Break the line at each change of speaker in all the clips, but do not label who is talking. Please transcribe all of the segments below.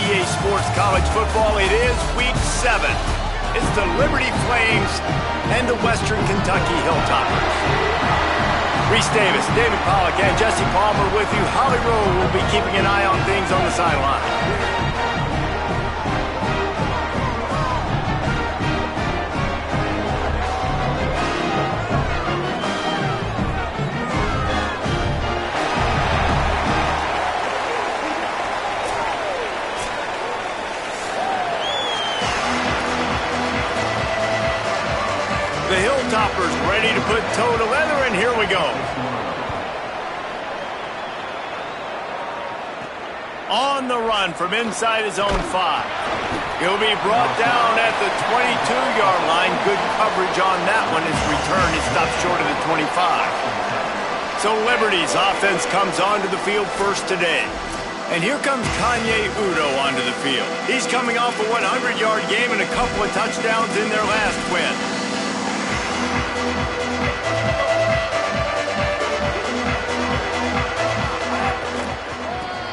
EA Sports College Football. It is Week 7. It's the Liberty Flames and the Western Kentucky Hilltoppers. Reese Davis, David Pollack, and Jesse Palmer with you. Holly Rowe will be keeping an eye on things on the sideline. The Hilltoppers ready to put toe to leather, and here we go. On the run from inside his own 5. He'll be brought down at the 22-yard line. Good coverage on that one. His return is stopped short of the 25. So Liberty's offense comes onto the field first today. And here comes Kanye Udo onto the field. He's coming off a 100-yard game and a couple of touchdowns in their last win.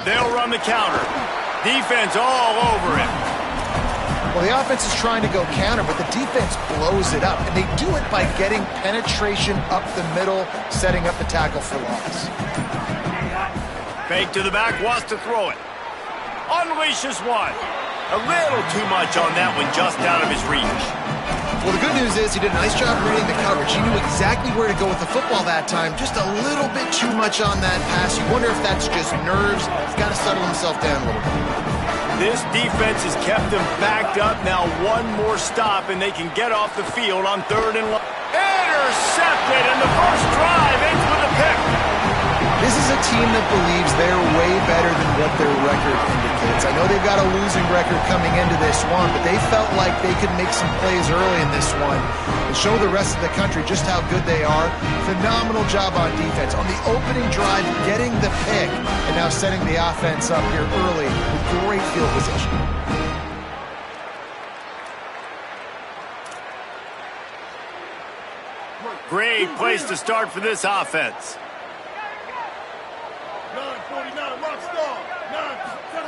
They'll run the counter. Defense all over him.
Well, the offense is trying to go counter, but the defense blows it up. And they do it by getting penetration up the middle, setting up the tackle for loss.
Fake to the back, wants to throw it. Unleashes one. A little too much on that one, just out of his reach.
Well, the good news is he did a nice job reading the coverage. He knew exactly where to go with the football that time. Just a little bit too much on that pass. You wonder if that's just nerves. He's got to settle himself down a little bit.
This defense has kept them backed up. Now one more stop, and they can get off the field on 3rd and long. Intercepted, and the first drive ends with a pick.
This is a team that believes they're way better than what their record indicates. I know they've got a losing record coming into this one, but they felt like they could make some plays early in this one and show the rest of the country just how good they are. Phenomenal job on defense. On the opening drive, getting the pick, and now setting the offense up here early with great field position.
Great place to start for this offense.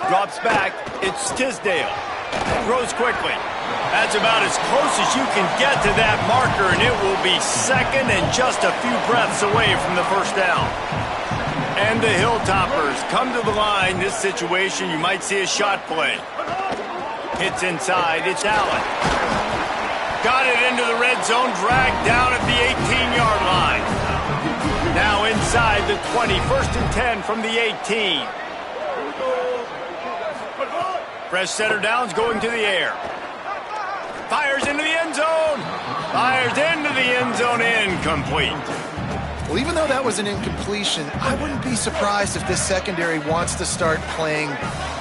Drops back. It's Tisdale. Throws quickly. That's about as close as you can get to that marker, and it will be second and just a few breaths away from the first down. And the Hilltoppers come to the line. This situation, you might see a shot play. Hits inside. It's Allen. Got it into the red zone. Dragged down at the 18-yard line. Now inside the 20. 1st and 10 from the 18. Fresh center downs going to the air. Fires into the end zone. Fires into the end zone. Incomplete.
Well, even though that was an incompletion, I wouldn't be surprised if this secondary wants to start playing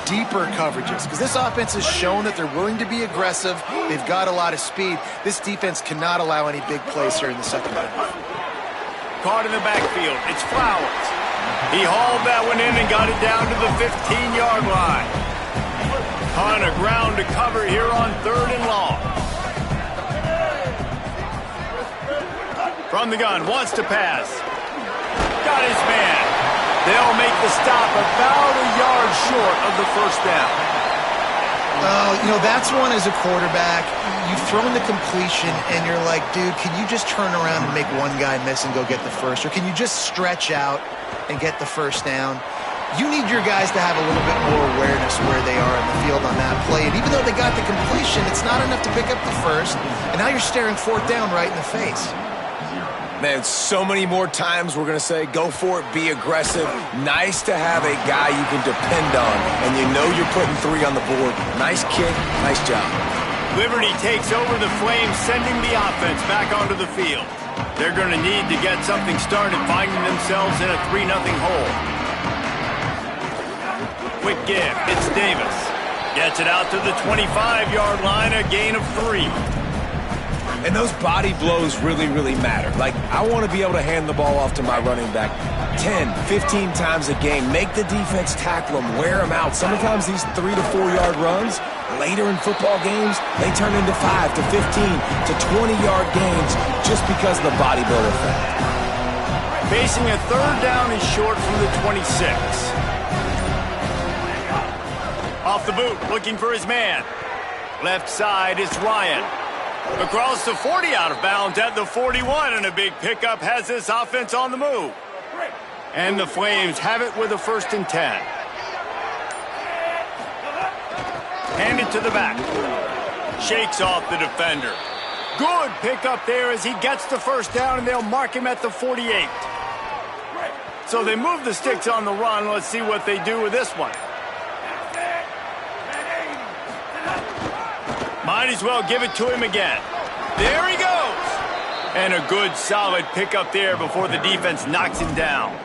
deeper coverages, because this offense has shown that they're willing to be aggressive. They've got a lot of speed. This defense cannot allow any big plays here in the second half.
Caught in the backfield. It's Flowers. He hauled that one in and got it down to the 15-yard line. Ton of ground to cover here on 3rd and long. From the gun, wants to pass. Got his man. They'll make the stop about a yard short of the first down.
You know, that's one as a quarterback. You've thrown the completion, and you're like, dude, can you just turn around and make one guy miss and go get the first? Or can you just stretch out and get the first down? You need your guys to have a little bit more awareness where they are in the field on that play. And even though they got the completion, it's not enough to pick up the first. And now you're staring 4th down right in the face.
Man, so many more times we're going to say, go for it, be aggressive. Nice to have a guy you can depend on, and you know you're putting 3 on the board. Nice kick, nice job.
Liberty takes over the Flames, sending the offense back onto the field. They're going to need to get something started, finding themselves in a 3-0 hole. Quick give, it's Davis. Gets it out to the 25-yard line, a gain of 3.
And those body blows really, really matter. Like, I want to be able to hand the ball off to my running back 10, 15 times a game. Make the defense tackle them, wear them out. Sometimes these 3 to 4 yard runs, later in football games, they turn into 5 to 15 to 20-yard gains just because of the body blow effect.
Facing a 3rd down is short from the 26. Off the boot, looking for his man. Left side, it's Ryan. Across the 40, out of bounds at the 41, and a big pickup has this offense on the move. And the Flames have it with a 1st and 10. Hand it to the back. Shakes off the defender. Good pickup there as he gets the 1st down, and they'll mark him at the 48. So they move the sticks on the run. Let's see what they do with this one. Might as well give it to him again. There he goes. And a good, solid pickup there before the defense knocks him down.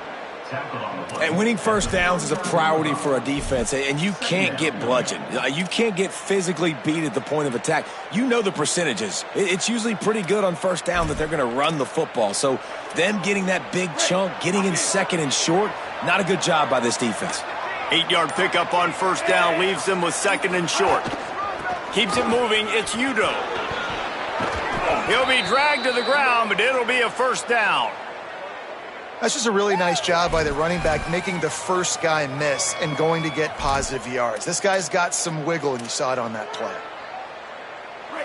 And winning 1st downs is a priority for a defense, and you can't get bludgeoned. You can't get physically beat at the point of attack. You know the percentages. It's usually pretty good on 1st down that they're going to run the football. So them getting that big chunk, getting in 2nd and short, not a good job by this defense.
8-yard pickup on 1st down leaves them with 2nd and short. Keeps it moving, it's Udo. He'll be dragged to the ground, but it'll be a 1st down.
That's just a really nice job by the running back, making the first guy miss and going to get positive yards. This guy's got some wiggle, and you saw it on that play.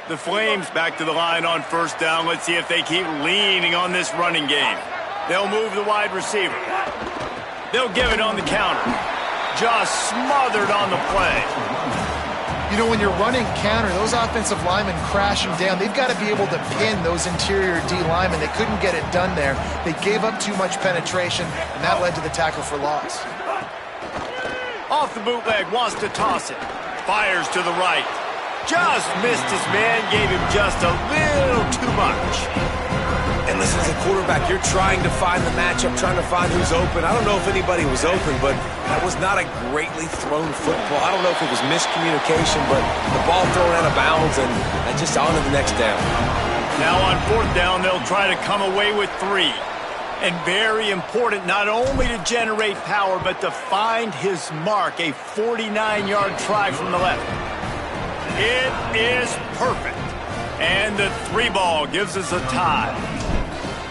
The Flames back to the line on 1st down. Let's see if they keep leaning on this running game. They'll move the wide receiver. They'll give it on the counter. Just smothered on the play.
You know, when you're running counter, those offensive linemen crashing down, they've got to be able to pin those interior D linemen. They couldn't get it done there. They gave up too much penetration, and that led to the tackle for loss.
Off the bootleg, wants to toss it. Fires to the right. Just missed his man, gave him just a little too much.
And listen, as a quarterback, you're trying to find the matchup, trying to find who's open. I don't know if anybody was open, but that was not a greatly thrown football. I don't know if it was miscommunication, but the ball thrown out of bounds and just on to the next down.
Now on 4th down, they'll try to come away with 3. And very important, not only to generate power, but to find his mark, a 49-yard try from the left. It is perfect. And the 3 ball gives us a tie.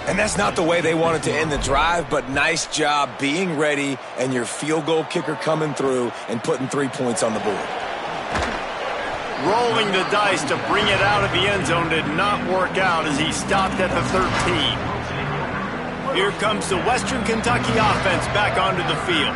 And that's not the way they wanted to end the drive, but nice job being ready and your field goal kicker coming through and putting 3 points on the board.
Rolling the dice to bring it out of the end zone did not work out as he stopped at the 13. Here comes the Western Kentucky offense back onto the field.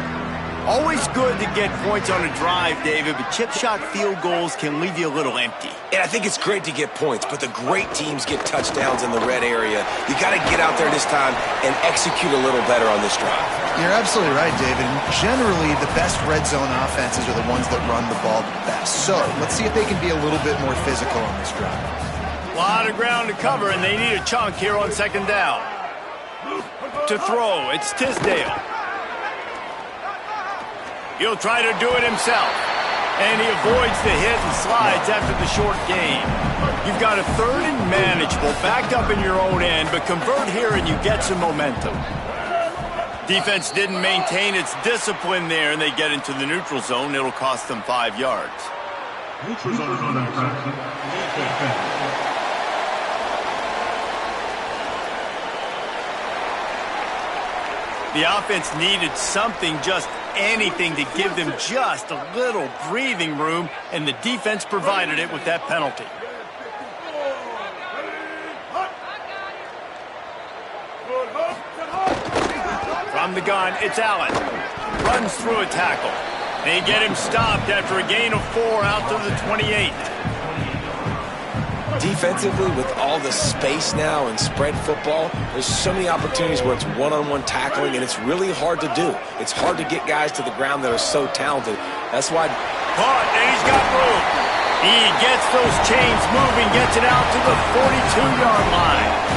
Always good to get points on a drive, David, but chip shot field goals can leave you a little empty.
And I think it's great to get points, but the great teams get touchdowns in the red area. You got to get out there this time and execute a little better on this drive.
You're absolutely right, David. Generally, the best red zone offenses are the ones that run the ball the best. So let's see if they can be a little bit more physical on this drive.
A lot of ground to cover, and they need a chunk here on 2nd down. To throw, it's Tisdale. He'll try to do it himself. And he avoids the hit and slides after the short gain. You've got a 3rd and manageable, backed up in your own end, but convert here and you get some momentum. Defense didn't maintain its discipline there, and they get into the neutral zone. It'll cost them 5 yards. Neutral zone is on that track. The offense needed something, just anything, to give them just a little breathing room, and the defense provided it with that penalty. From the gun, it's Allen. Runs through a tackle. They get him stopped after a gain of 4 out to the 28.
Defensively, with all the space now and spread football, there's so many opportunities where it's one-on-one tackling, and it's really hard to do. It's hard to get guys to the ground that are so talented. That's why...
Caught, and he's got room. He gets those chains moving, gets it out to the 42-yard line.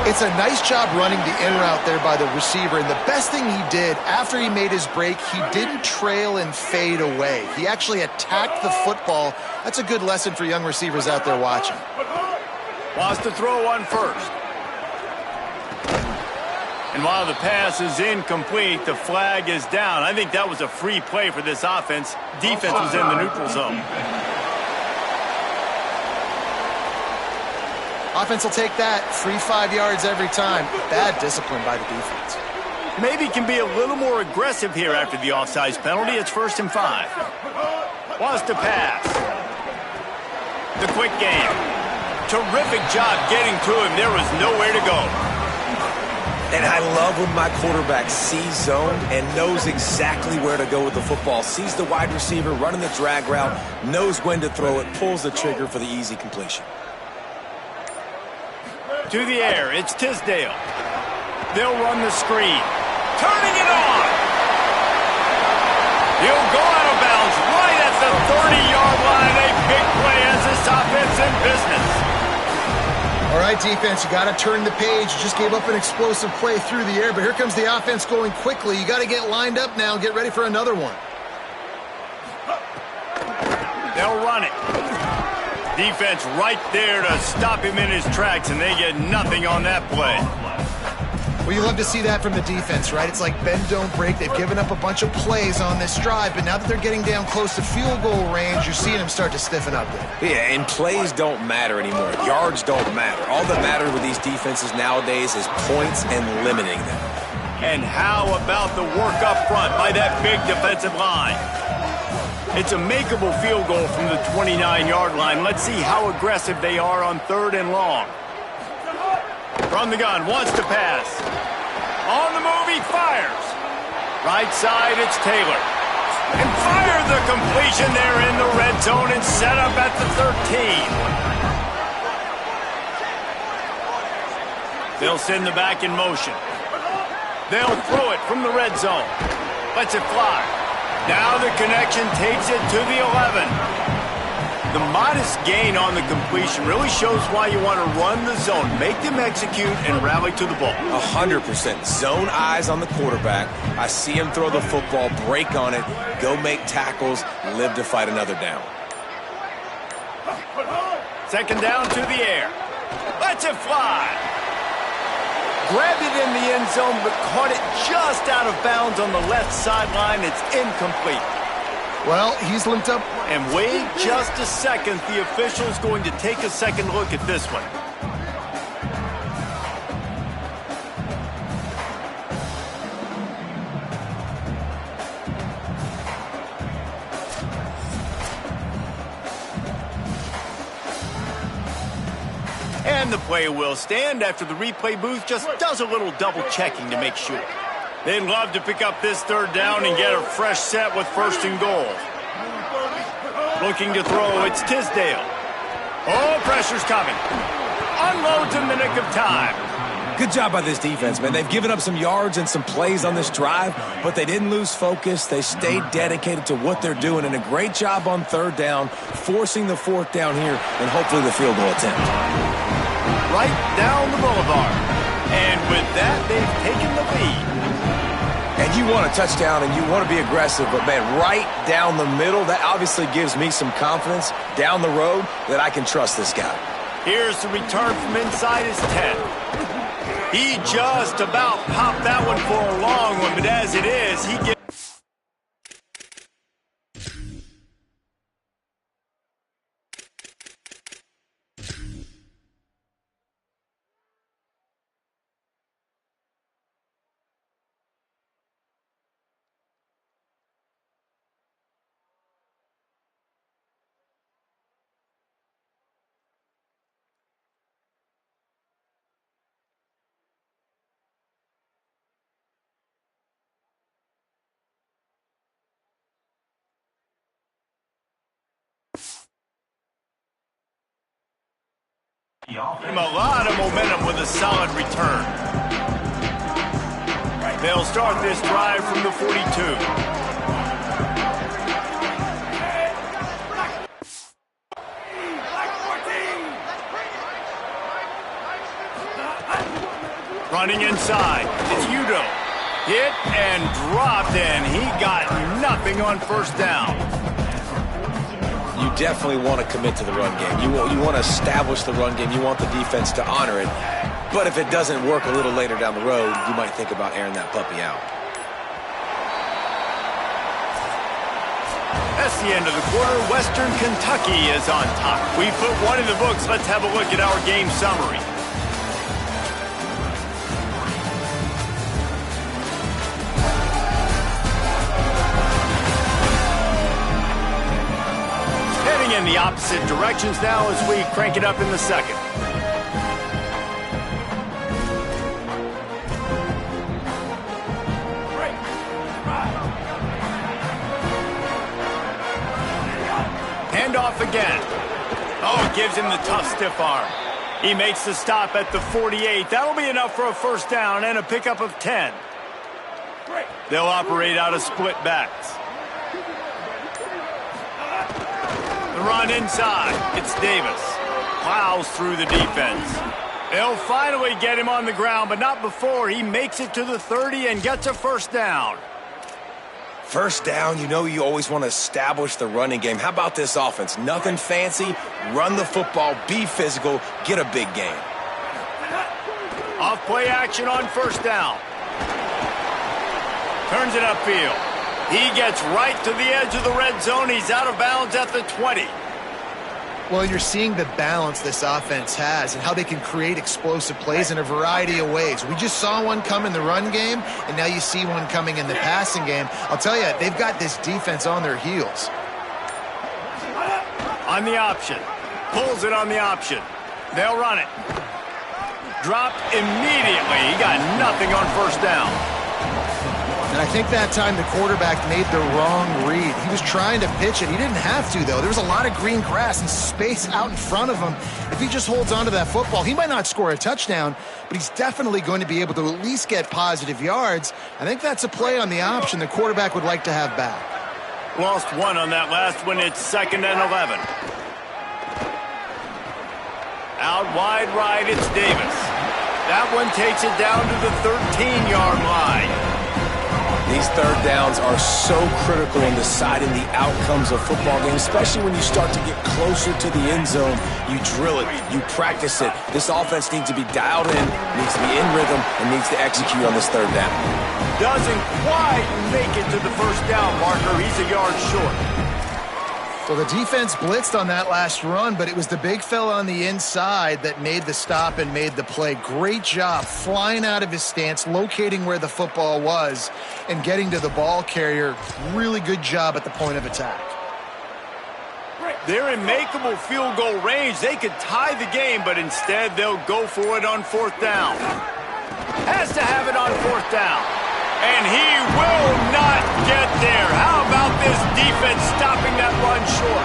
It's a nice job running the in route there by the receiver, and the best thing he did after he made his break, he didn't trail and fade away. He actually attacked the football. That's a good lesson for young receivers out there watching.
Wants to throw on 1st. And while the pass is incomplete, the flag is down. I think that was a free play for this offense. Defense was in the neutral zone.
Offense will take that. Free 5 yards every time. Bad discipline by the defense.
Maybe can be a little more aggressive here after the offsides penalty. It's 1st and 5. Wants to pass. The quick game. Terrific job getting to him. There was nowhere to go.
And I love when my quarterback sees zone and knows exactly where to go with the football. Sees the wide receiver running the drag route, knows when to throw it, pulls the trigger for the easy completion.
To the air, it's Tisdale. They'll run the screen. Turning it on. He'll go out of bounds right at the 30-yard line. A big play as this offense in business.
All right, defense, you got to turn the page. You just gave up an explosive play through the air, but here comes the offense going quickly. You got to get lined up now and get ready for another one.
They'll run it. Defense right there to stop him in his tracks, and they get nothing on that play.
Well, you love to see that from the defense, right? It's like bend, don't break. They've given up a bunch of plays on this drive, but now that they're getting down close to field goal range, you're seeing them start to stiffen up there.
Yeah, and plays don't matter anymore. Yards don't matter. All that matters with these defenses nowadays is points and limiting them.
And how about the work up front by that big defensive line? It's a makeable field goal from the 29-yard line. Let's see how aggressive they are on 3rd and long. From the gun, wants to pass. On the move, he fires. Right side, it's Taylor. And fire the completion there in the red zone and set up at the 13. They'll send the back in motion. They'll throw it from the red zone. Lets it fly. Now the connection takes it to the 11. The modest gain on the completion really shows why you want to run the zone, make them execute, and rally to the ball.
100%. Zone eyes on the quarterback. I see him throw the football, break on it, go make tackles, live to fight another down.
2nd down to the air. Lets it fly. Grabbed it in the end zone, but caught it just out of bounds on the left sideline. It's incomplete.
Well, he's linked up.
And wait just a second. The official's going to take a second look at this one. And the play will stand after the replay booth just does a little double checking to make sure. They'd love to pick up this 3rd down and get a fresh set with 1st and goal. Looking to throw, it's Tisdale. Oh, pressure's coming. Unloads in the nick of time.
Good job by this defense, man. They've given up some yards and some plays on this drive, but they didn't lose focus. They stayed dedicated to what they're doing, and a great job on 3rd down, forcing the 4th down here, and hopefully the field goal attempt.
Right down the boulevard. And with that, they've taken the lead.
And you want a touchdown and you want to be aggressive, but, man, right down the middle, that obviously gives me some confidence down the road that I can trust this guy.
Here's the return from inside his 10. He just about popped that one for a long one, but as it is, he gets... Give him a lot of momentum with a solid return. They'll start this drive from the 42. Running inside, it's Udo. Hit and dropped, and he got nothing on 1st down.
You definitely want to commit to the run game. You want to establish the run game. You want the defense to honor it. But if it doesn't work a little later down the road, you might think about airing that puppy out.
That's the end of the quarter. Western Kentucky is on top. We put one in the books. Let's have a look at our game summary. in the opposite directions now as we crank it up in the second. Handoff again. Oh, it gives him the tough stiff arm. He makes the stop at the 48. That'll be enough for a first down and a pickup of 10. They'll operate out of split backs. The run inside. It's Davis. Plows through the defense. They'll finally get him on the ground, but not before he makes it to the 30 and gets a first down.
First down, you know you always want to establish the running game. How about this offense? Nothing fancy. Run the football, be physical, get a big gain.
Off play action on first down. Turns it upfield. He gets right to the edge of the red zone. He's out of bounds at the 20.
Well, you're seeing the balance this offense has and how they can create explosive plays in a variety of ways. We just saw one come in the run game, and now you see one coming in the passing game. I'll tell you, they've got this defense on their heels.
On the option. Pulls it on the option. They'll run it. Dropped immediately. He got nothing on first down.
And I think that time the quarterback made the wrong read. He was trying to pitch it. He didn't have to, though. There was a lot of green grass and space out in front of him. If he just holds on to that football, he might not score a touchdown, but he's definitely going to be able to at least get positive yards. I think that's a play on the option the quarterback would like to have back.
Lost one on that last one. It's 2nd and 11. Out wide right, it's Davis. That one takes it down to the 13-yard line.
These third downs are so critical in deciding the outcomes of football games, especially when you start to get closer to the end zone. You drill it, you practice it. This offense needs to be dialed in, needs to be in rhythm, and needs to execute on this third down.
Doesn't quite make it to the first down marker. He's a yard short.
Well, the defense blitzed on that last run, but it was the big fella on the inside that made the stop and made the play. Great job flying out of his stance, locating where the football was, and getting to the ball carrier. Really good job at the point of attack.
They're in makeable field goal range. They could tie the game, but instead they'll go for it on fourth down. Has to have it on fourth down. And he will not get there. How about this defense stopping that run short?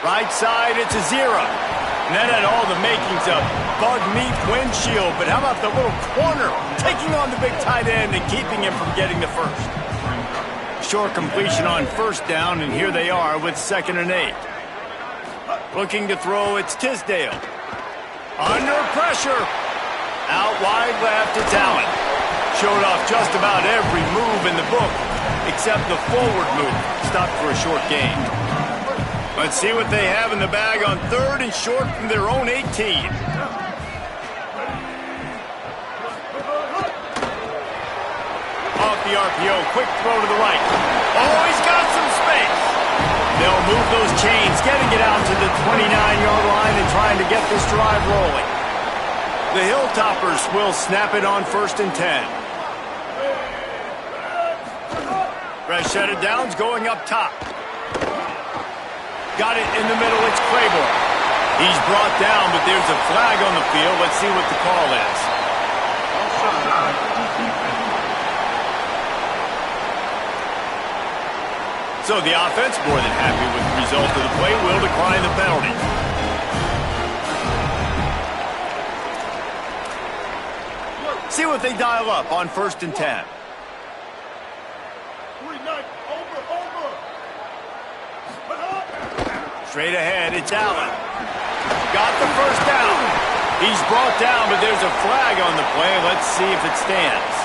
Right side, it's a 0. And that had all the makings of bug meat windshield. But how about the little corner taking on the big tight end and keeping him from getting the first? Short completion on first down, and here they are with 2nd and 8. Looking to throw, it's Tisdale. Under pressure. Out wide left, it's Allen. Showed off just about every move in the book, except the forward move. Stopped for a short gain. Let's see what they have in the bag on 3rd and short from their own 18. Off the RPO, quick throw to the right. Oh, he's got some space. They'll move those chains, getting it out to the 29-yard line and trying to get this drive rolling. The Hilltoppers will snap it on 1st and 10. Fresh set of downs going up top. Got it in the middle, it's Claiborne. He's brought down, but there's a flag on the field. Let's see what the call is. So the offense, more than happy with the result of the play, will decline the penalty. See what they dial up on 1st and 10. Straight ahead, it's Allen. Got the first down. He's brought down, but there's a flag on the play. Let's see if it stands.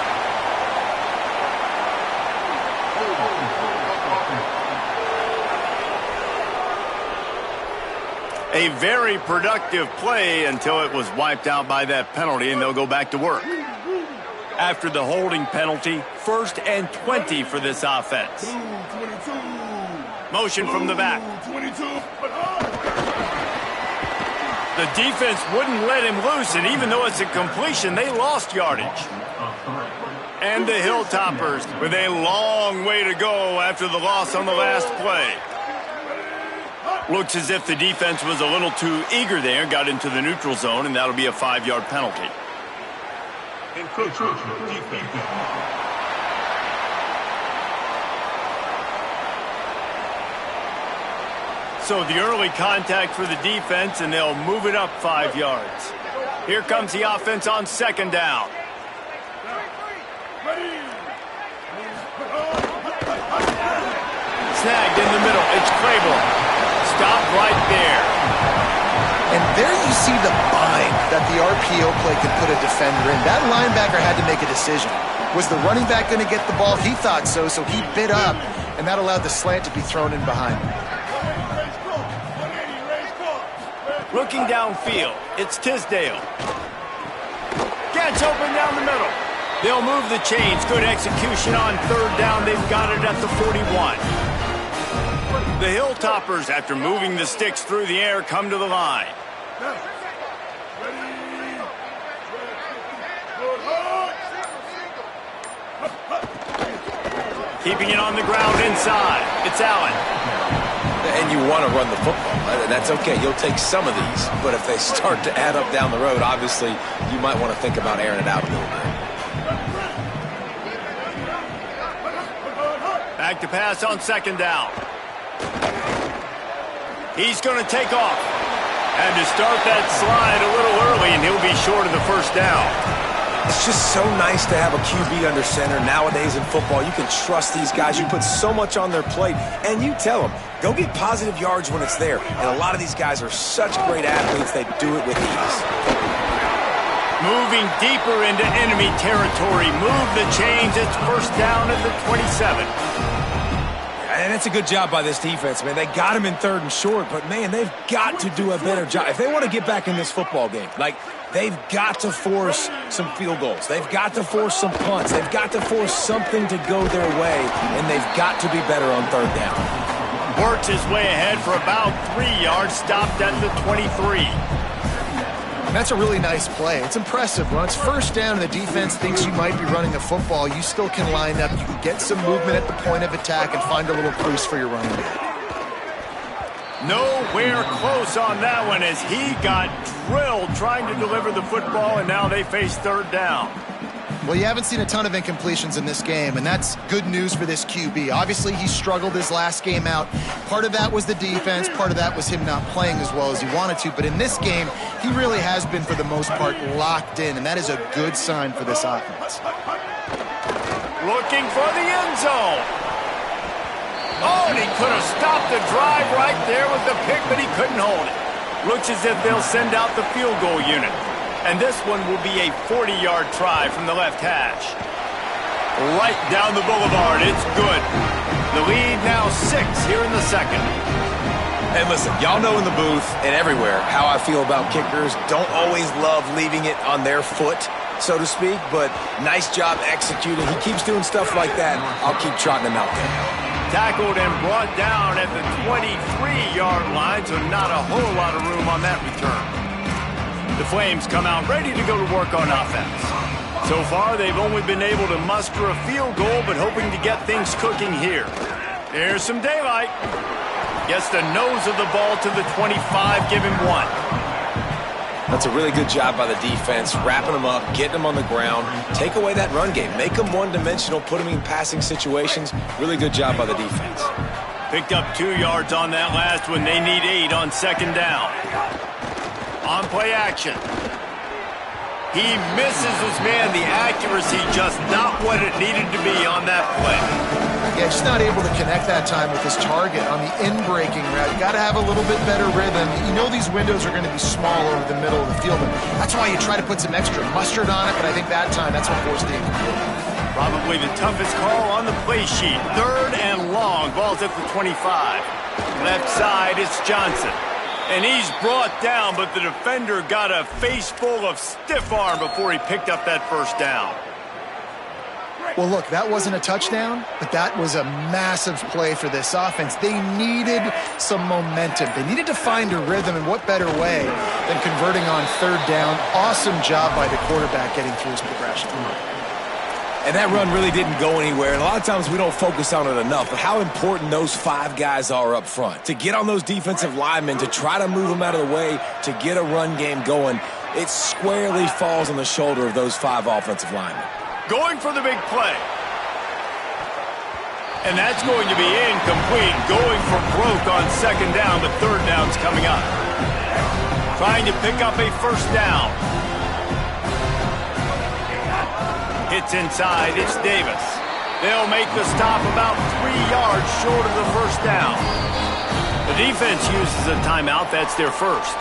A very productive play until it was wiped out by that penalty, and they'll go back to work. After the holding penalty, 1st and 20 for this offense. Motion from the back. The defense wouldn't let him loose, and even though it's a completion, they lost yardage. And the Hilltoppers with a long way to go after the loss on the last play. Looks as if the defense was a little too eager there, got into the neutral zone, and that'll be a 5-yard penalty. So the early contact for the defense, and they'll move it up 5 yards. Here comes the offense on second down. Snagged in the middle. It's Claiborne. Stop right there.
And there you see the bind that the RPO play can put a defender in. That linebacker had to make a decision. Was the running back going to get the ball? He thought so, so he bit up, and that allowed the slant to be thrown in behind him.
Looking downfield, it's Tisdale. Gets open down the middle. They'll move the chains. Good execution on third down. They've got it at the 41. The Hilltoppers, after moving the sticks through the air, come to the line. Keeping it on the ground inside. It's Allen.
And you want to run the football. That's okay. You'll take some of these. But if they start to add up down the road, obviously, you might want to think about airing it out a little bit.
Back to pass on second down. He's going to take off. And to start that slide a little early, and he'll be short of the first down.
It's just so nice to have a QB under center. Nowadays in football, you can trust these guys. You put so much on their plate, and you tell them, go get positive yards when it's there. And a lot of these guys are such great athletes, they do it with ease.
Moving deeper into enemy territory. Move the chains. It's first down at the 27.
And it's a good job by this defense, man. They got him in third and short, but, man, they've got to do a better job. If they want to get back in this football game, like, they've got to force some field goals. They've got to force some punts. They've got to force something to go their way, and they've got to be better on third down.
Works his way ahead for about 3 yards, stopped at the 23.
And that's a really nice play. It's impressive. When it's first down and the defense thinks you might be running a football, you still can line up. You can get some movement at the point of attack and find a little crease for your running back.
Nowhere close on that one as he got drilled trying to deliver the football, and now they face third down.
Well, you haven't seen a ton of incompletions in this game, and that's good news for this QB. Obviously, he struggled his last game out. Part of that was the defense. Part of that was him not playing as well as he wanted to. But in this game, he really has been, for the most part, locked in, and that is a good sign for this offense.
Looking for the end zone. Oh, and he could have stopped the drive right there with the pick, but he couldn't hold it. Looks as if they'll send out the field goal unit. And this one will be a 40-yard try from the left hash. Right down the boulevard. It's good. The lead now 6 here in the second.
And listen, y'all know in the booth and everywhere how I feel about kickers. Don't always love leaving it on their foot, so to speak, but nice job executing. He keeps doing stuff like that. I'll keep trotting him out there.
Tackled and brought down at the 23-yard line, so not a whole lot of room on that return. The Flames come out ready to go to work on offense. So far, they've only been able to muster a field goal, but hoping to get things cooking here. There's some daylight. Gets the nose of the ball to the 25, give him 1.
That's a really good job by the defense, wrapping them up, getting them on the ground, take away that run game, make them one-dimensional, put them in passing situations. Really good job by the defense.
Picked up 2 yards on that last one. They need 8 on second down. On play action. He misses his man. The accuracy just not what it needed to be on that play.
Yeah, just not able to connect that time with his target on the in-breaking route. You got to have a little bit better rhythm. You know these windows are going to be small over the middle of the field, and that's why you try to put some extra mustard on it, but I think that time, that's what forced the incomplete.
Probably the toughest call on the play sheet. Third and long. Ball's at the 25. Left side, it's Johnson. And he's brought down, but the defender got a face full of stiff arm before he picked up that first down.
Well, look, that wasn't a touchdown, but that was a massive play for this offense. They needed some momentum. They needed to find a rhythm, and what better way than converting on third down. Awesome job by the quarterback getting through his progression.
And that run really didn't go anywhere, and a lot of times we don't focus on it enough, but how important those 5 guys are up front. To get on those defensive linemen, to try to move them out of the way, to get a run game going, it squarely falls on the shoulder of those 5 offensive linemen.
Going for the big play. And that's going to be incomplete. Going for broke on second down, but third down's coming up. Trying to pick up a first down. Hits inside, it's Davis. They'll make the stop about 3 yards short of the first down. The defense uses a timeout, that's their first.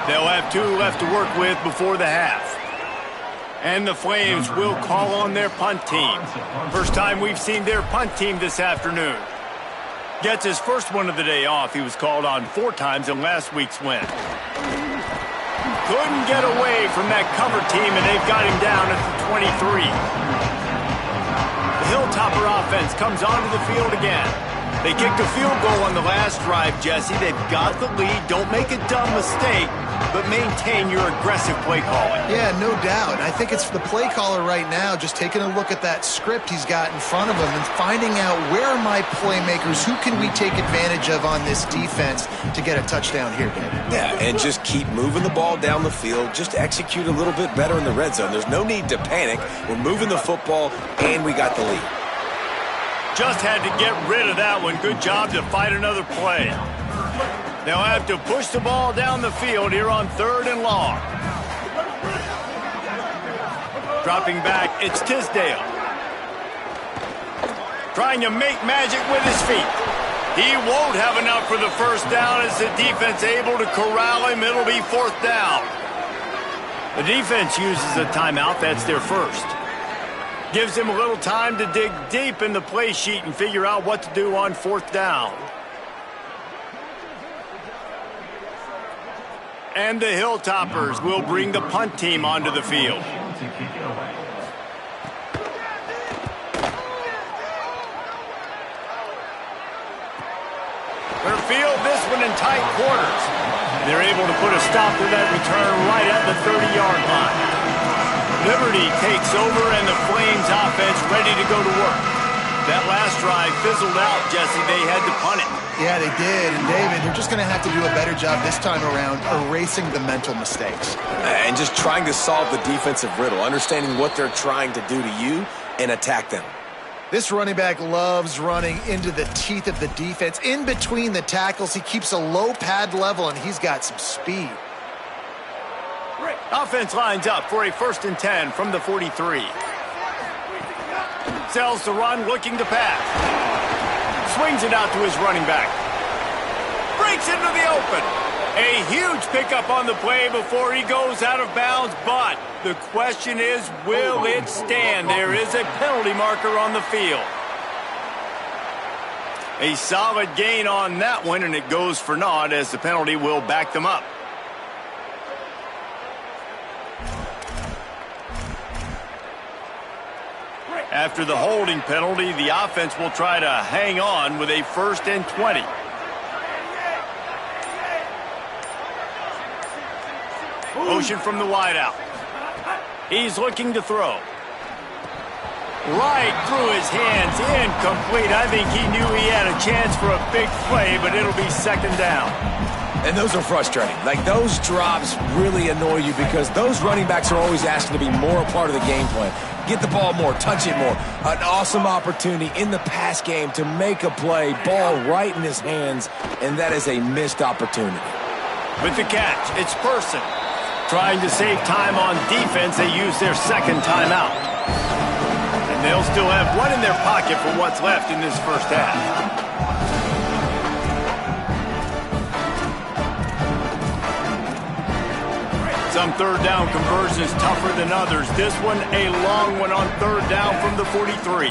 They'll have 2 left to work with before the half. And the Flames will call on their punt team. First time we've seen their punt team this afternoon. Gets his first one of the day off. He was called on 4 times in last week's win. Couldn't get away from that cover team, and they've got him down at the 23. The Hilltopper offense comes onto the field again. They kicked a field goal on the last drive, Jesse. They've got the lead. Don't make a dumb mistake, but maintain your aggressive play calling.
Yeah, no doubt. I think it's the play caller right now just taking a look at that script he's got in front of him and finding out where are my playmakers, who can we take advantage of on this defense to get a touchdown here, David.
Yeah, and just keep moving the ball down the field. Just execute a little bit better in the red zone. There's no need to panic. We're moving the football, and we got the lead.
Just had to get rid of that one. Good job to fight another play. They'll have to push the ball down the field here on 3rd and long. Dropping back, it's Tisdale. Trying to make magic with his feet. He won't have enough for the first down as the defense able to corral him. It'll be 4th down. The defense uses a timeout. That's their first. Gives him a little time to dig deep in the play sheet and figure out what to do on 4th down. And the Hilltoppers will bring the punt team onto the field. They'll field this one in tight quarters. They're able to put a stop to that return right at the 30-yard line. Liberty takes over, and the Flames offense ready to go to work. That last drive fizzled out, Jesse. They had to punt it.
Yeah, they did. And, David, they're just going to have to do a better job this time around erasing the mental mistakes.
And just trying to solve the defensive riddle, understanding what they're trying to do to you and attack them.
This running back loves running into the teeth of the defense. In between the tackles, he keeps a low pad level, and he's got some speed.
Offense lines up for a 1st and 10 from the 43. Sells the run, looking to pass. Swings it out to his running back. Breaks into the open. A huge pickup on the play before he goes out of bounds, but the question is, will it stand? There is a penalty marker on the field. A solid gain on that one, and it goes for naught as the penalty will back them up. After the holding penalty, the offense will try to hang on with a 1st and 20. Motion from the wideout. He's looking to throw. Right through his hands, incomplete. I think he knew he had a chance for a big play, but it'll be 2nd down.
And those are frustrating. Like, those drops really annoy you because those running backs are always asking to be more a part of the game plan. Get the ball more, touch it more. An awesome opportunity in the pass game to make a play, ball right in his hands, and that is a missed opportunity.
With the catch, it's Person. Trying to save time on defense, they use their 2nd timeout. And they'll still have one in their pocket for what's left in this first half. Some 3rd down conversions tougher than others. This one, a long one on 3rd down from the 43.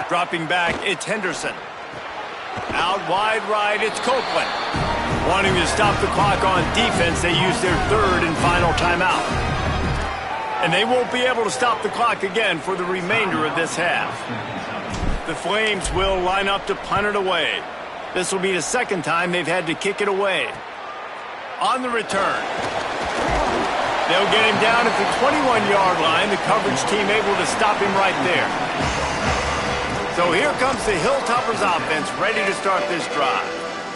Dropping back, it's Henderson. Out wide right, it's Copeland. Wanting to stop the clock on defense, they use their third and final timeout. And they won't be able to stop the clock again for the remainder of this half. The Flames will line up to punt it away. This will be the second time they've had to kick it away. On the return, they'll get him down at the 21-yard line. The coverage team able to stop him right there. So here comes the Hilltoppers offense ready to start this drive.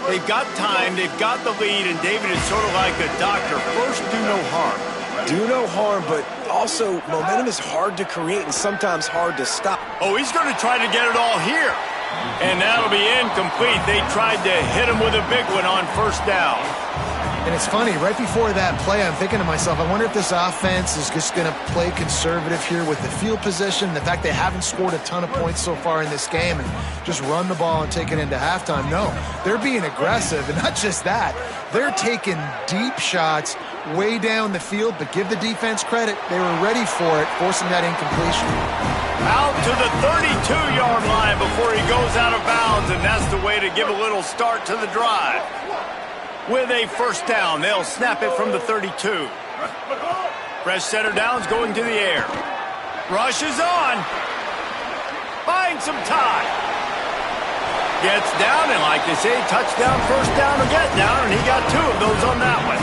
They've got time, they've got the lead, and David is sort of like a doctor. First, do no harm.
Do no harm, but also momentum is hard to create and sometimes hard to stop.
Oh, he's going to try to get it all here. And that'll be incomplete. They tried to hit him with a big one on first down.
And it's funny, right before that play, I'm thinking to myself, I wonder if this offense is just going to play conservative here with the field position, the fact they haven't scored a ton of points so far in this game, and just run the ball and take it into halftime. No, they're being aggressive, and not just that. They're taking deep shots way down the field, but give the defense credit. They were ready for it, forcing that incompletion.
Out to the 32-yard line before he goes out of bounds, and that's the way to give a little start to the drive. With a first down, they'll snap it from the 32. Fresh set of downs going to the air. Rush is on. Finds some time. Gets down, and like they say, touchdown, first down, or get down, and he got two of those on that one.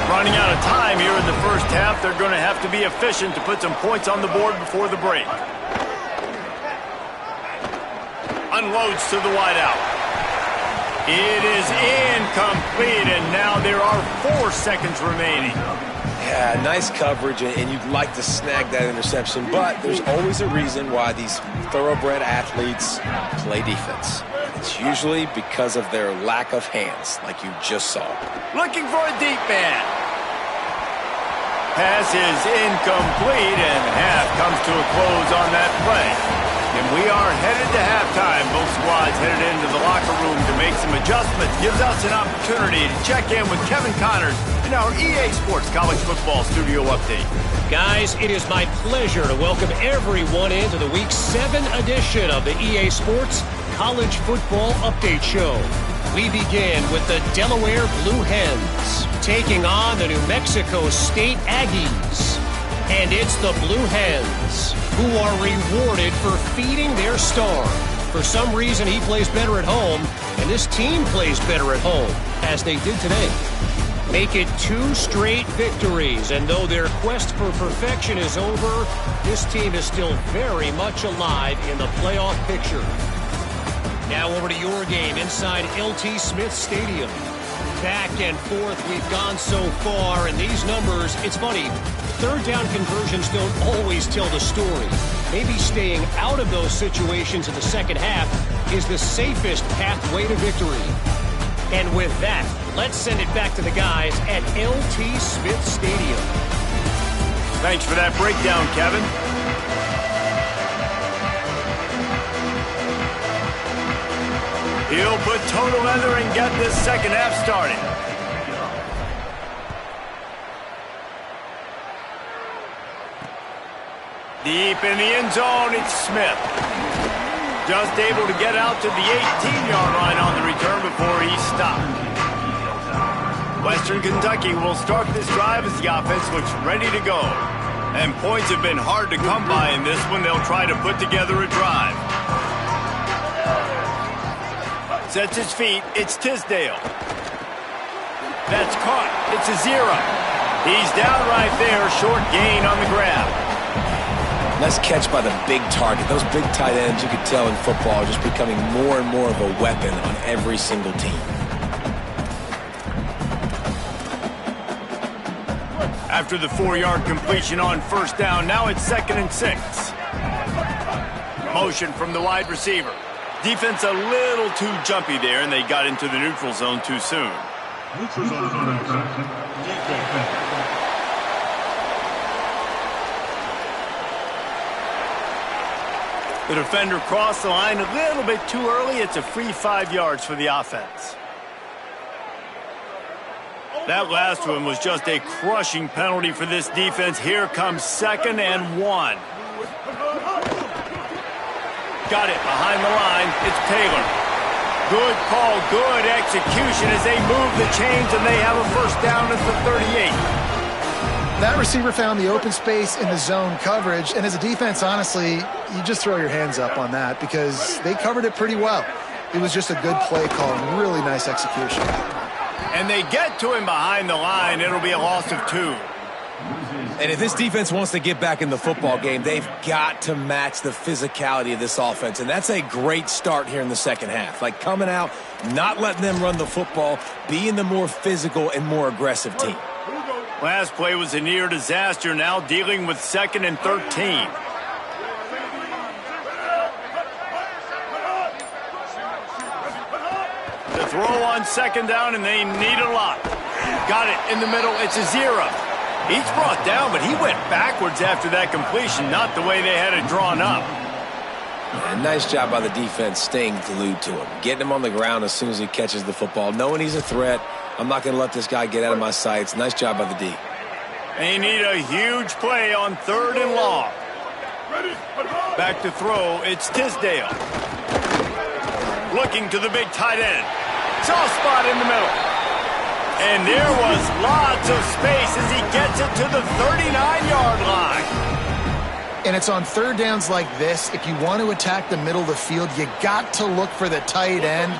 Running out of time here in the first half, they're going to have to be efficient to put some points on the board before the break. Unloads to the wideout. It is incomplete, and now there are 4 seconds remaining.
Yeah, nice coverage, and you'd like to snag that interception, but there's always a reason why these thoroughbred athletes play defense. It's usually because of their lack of hands, like you just saw.
Looking for a deep man. Pass is incomplete, and half comes to a close on that play. And we are headed to halftime. Both squads headed into the locker room to make some adjustments. Gives us an opportunity to check in with Kevin Connors in our EA Sports College Football Studio Update.
Guys, it is my pleasure to welcome everyone into the Week 7 edition of the EA Sports College Football Update Show. We begin with the Delaware Blue Hens taking on the New Mexico State Aggies. And it's the Blue Hens who are rewarded for feeding their star. For some reason, he plays better at home, and this team plays better at home, as they did today. Make it 2 straight victories, and though their quest for perfection is over, this team is still very much alive in the playoff picture. Now over to your game inside LT Smith Stadium. Back and forth we've gone so far, and these numbers, it's funny, third down conversions don't always tell the story. Maybe staying out of those situations in the second half is the safest pathway to victory. And with that, let's send it back to the guys at LT Smith Stadium.
Thanks for that breakdown, Kevin. He'll put toe to leather and get this second half started. Deep in the end zone, it's Smith. Just able to get out to the 18-yard line on the return before he stopped. Western Kentucky will start this drive as the offense looks ready to go. And points have been hard to come by in this one. They'll try to put together a drive. Sets his feet. It's Tisdale. That's caught. It's a 0. He's down right there. Short gain on the grab.
Nice catch by the big target. Those big tight ends, you could tell in football, are just becoming more and more of a weapon on every single team.
After the 4-yard completion on first down, now it's 2nd and 6. Motion from the wide receiver. Defense a little too jumpy there, and they got into the neutral zone too soon.
Neutral zone is on defense.
The defender crossed the line a little bit too early. It's a free 5 yards for the offense. That last one was just a crushing penalty for this defense. Here comes 2nd and 1. Got it behind the line. It's Taylor. Good call, good execution as they move the chains, and they have a first down at the 38.
That receiver found the open space in the zone coverage, and as a defense, honestly, you just throw your hands up on that because they covered it pretty well. It was just a good play call and really nice execution.
And they get to him behind the line. It'll be a loss of 2.
And if this defense wants to get back in the football game, they've got to match the physicality of this offense. And that's a great start here in the second half. Like coming out, not letting them run the football, being the more physical and more aggressive team.
Last play was a near disaster, now dealing with 2nd and 13. The throw on 2nd down, and they need a lot. Got it in the middle. It's a 0. He's brought down, but he went backwards after that completion, not the way they had it drawn up.
And nice job by the defense staying glued to him, getting him on the ground as soon as he catches the football, knowing he's a threat. I'm not going to let this guy get out of my sights. Nice job by the D.
They need a huge play on 3rd and long. Back to throw, it's Tisdale. Looking to the big tight end. Soft spot in the middle. And there was lots of space as he gets it to the 39-yard line.
And it's on 3rd downs like this. If you want to attack the middle of the field, you got to look for the tight end.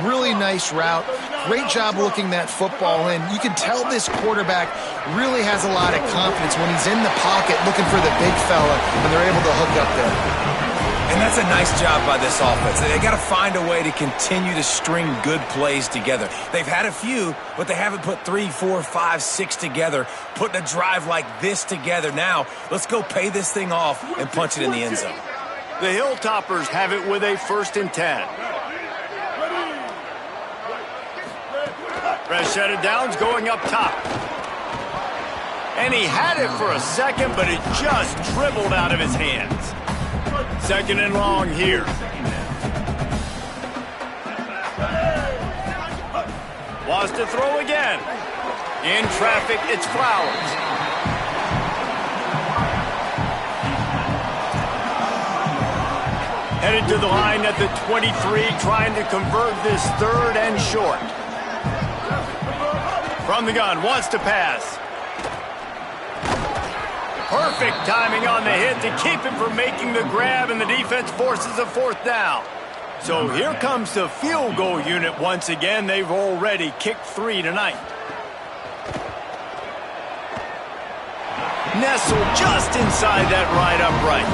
Really nice route. Great job looking that football in. You can tell this quarterback really has a lot of confidence when he's in the pocket looking for the big fella when they're able to hook up there.
And that's a nice job by this offense. They got to find a way to continue to string good plays together. They've had a few, but they haven't put 3, 4, 5, 6 together, putting a drive like this together. Now, let's go pay this thing off and punch it in the end zone.
The Hilltoppers have it with a 1st and 10. Fresh set of downs going up top. And he had it for a second, but it just dribbled out of his hands. 2nd and long here. Wants to throw again. In traffic, it's Flowers. Headed to the line at the 23, trying to convert this 3rd and short. From the gun, wants to pass. Perfect timing on the hit to keep him from making the grab, and the defense forces a 4th down. So here comes the field goal unit once again. They've already kicked 3 tonight. Nestled just inside that right upright.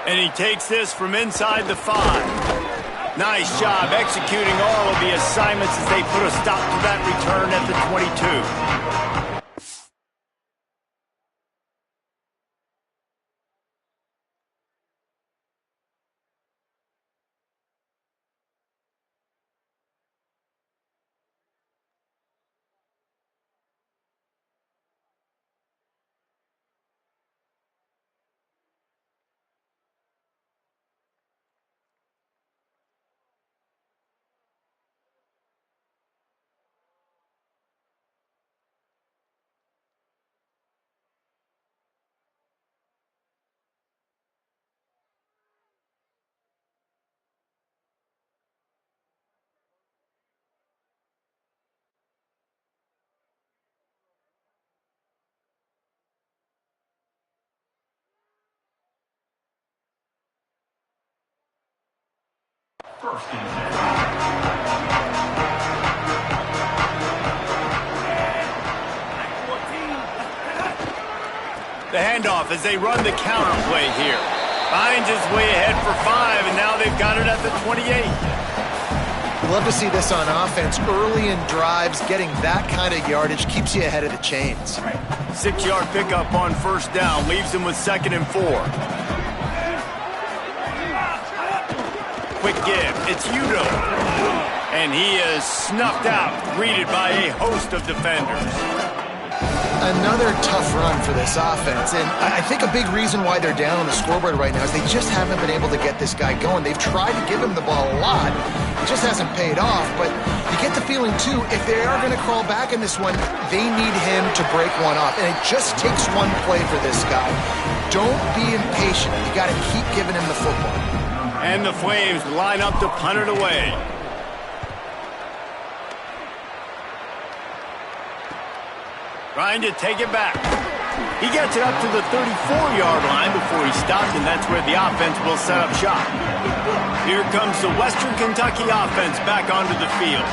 And he takes this from inside the 5. Nice job executing all of the assignments as they put a stop to that return at the 22.
First and 10.
The handoff as they run the counter play here. Finds his way ahead for 5, and now they've got it at the 28.
Love to see this on offense. Early in drives, getting that kind of yardage keeps you ahead of the chains.
6-yard pickup on 1st down. Leaves them with 2nd and 4. Quick give. It's Udo. And he is snuffed out, greeted by a host of defenders.
Another tough run for this offense, and I think a big reason why they're down on the scoreboard right now is they just haven't been able to get this guy going. They've tried to give him the ball a lot. It just hasn't paid off, but you get the feeling, too, if they are going to crawl back in this one, they need him to break one off, and it just takes one play for this guy. Don't be impatient. You got to keep giving him the football.
And the Flames line up to punt it away. Trying to take it back. He gets it up to the 34-yard line before he stops, and that's where the offense will set up shop. Here comes the Western Kentucky offense back onto the field.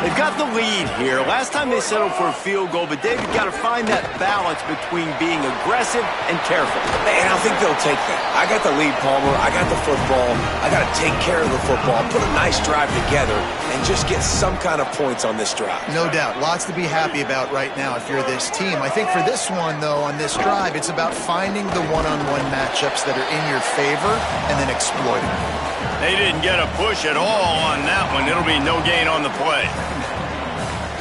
They've got the lead here. Last time they settled for a field goal, but David got to find that balance between being aggressive and careful.
And I think they'll take that. I got the lead, Palmer. I got the football. I got to take care of the football, put a nice drive together, and just get some kind of points on this drive.
No doubt. Lots to be happy about right now if you're this team. I think for this one, though, on this drive, it's about finding the one-on-one matchups that are in your favor and then exploiting them.
They didn't get a push at all on that one. It'll be no gain on the play.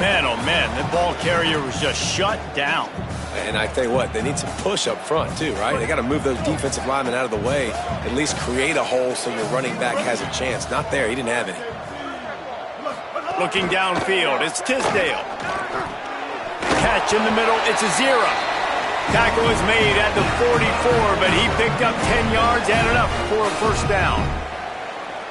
Man, oh man, the ball carrier was just shut down.
And I tell you what, they need some push up front too, right? They got to move those defensive linemen out of the way, at least create a hole so your running back has a chance. Not there, he didn't have any.
Looking downfield, it's Tisdale. Catch in the middle, it's a 0. Tackle is made at the 44, but he picked up 10 yards and enough for a first down.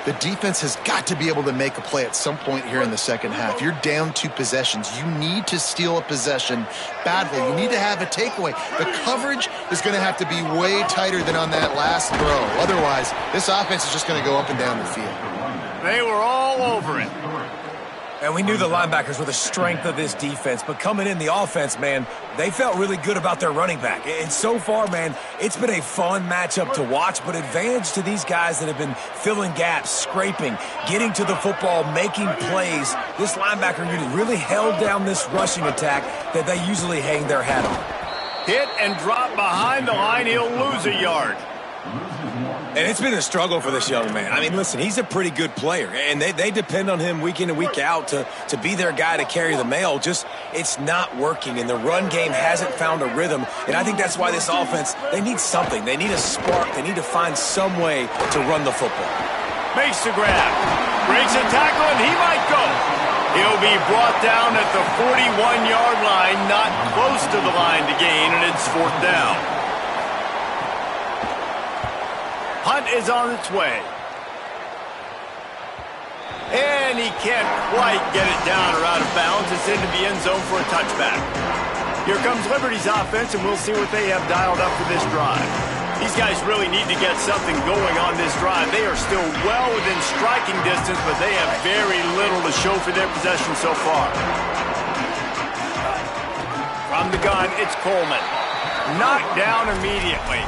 The defense has got to be able to make a play at some point here in the second half. You're down 2 possessions. You need to steal a possession badly. You need to have a takeaway. The coverage is going to have to be way tighter than on that last throw. Otherwise, this offense is just going to go up and down the field.
They were all over it.
And we knew the linebackers were the strength of this defense, but coming in the offense, man, they felt really good about their running back. And so far, man, it's been a fun matchup to watch, but advantage to these guys that have been filling gaps, scraping, getting to the football, making plays. This linebacker unit really held down this rushing attack that they usually hang their hat on.
Hit and drop behind the line. He'll lose a yard.
And it's been a struggle for this young man. I mean, listen, he's a pretty good player, and they depend on him week in and week out to be their guy to carry the mail. Just, it's not working, and the run game hasn't found a rhythm. And I think that's why this offense, they need something. They need a spark. They need to find some way to run the football.
Makes the grab. Breaks a tackle, and he might go. He'll be brought down at the 41-yard line, not close to the line to gain, and it's 4th down. Hunt is on its way. And he can't quite get it down or out of bounds. It's into the end zone for a touchback. Here comes Liberty's offense, and we'll see what they have dialed up for this drive. These guys really need to get something going on this drive. They are still well within striking distance, but they have very little to show for their possession so far. From the gun, it's Coleman. Knocked down immediately.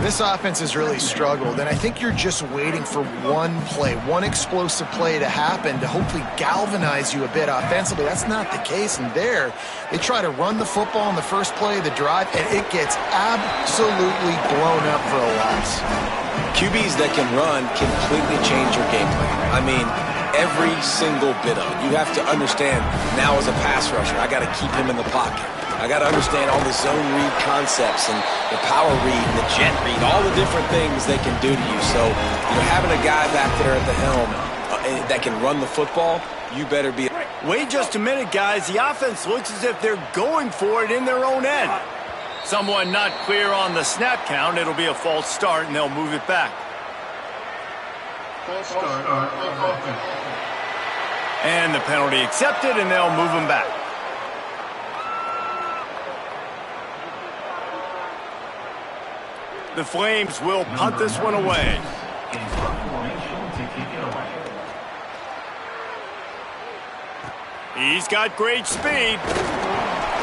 This offense has really struggled, and I think you're just waiting for one play, one explosive play to happen to hopefully galvanize you a bit offensively. That's not the case, and there, they try to run the football in the first play of the drive, and it gets absolutely blown up for a loss.
QBs that can run completely change your game plan. I mean, every single bit of it. You have to understand, now as a pass rusher, I got to keep him in the pocket. I got to understand all the zone read concepts and the power read and the jet read, all the different things they can do to you. So, having a guy back there at the helm that can run the football, you better be.
Wait just a minute, guys. The offense looks as if they're going for it in their own end. Someone not clear on the snap count. It'll be a false start, and they'll move it back.
False start.
And the penalty accepted, and they'll move them back. The Flames will punt this one away. He's got great speed.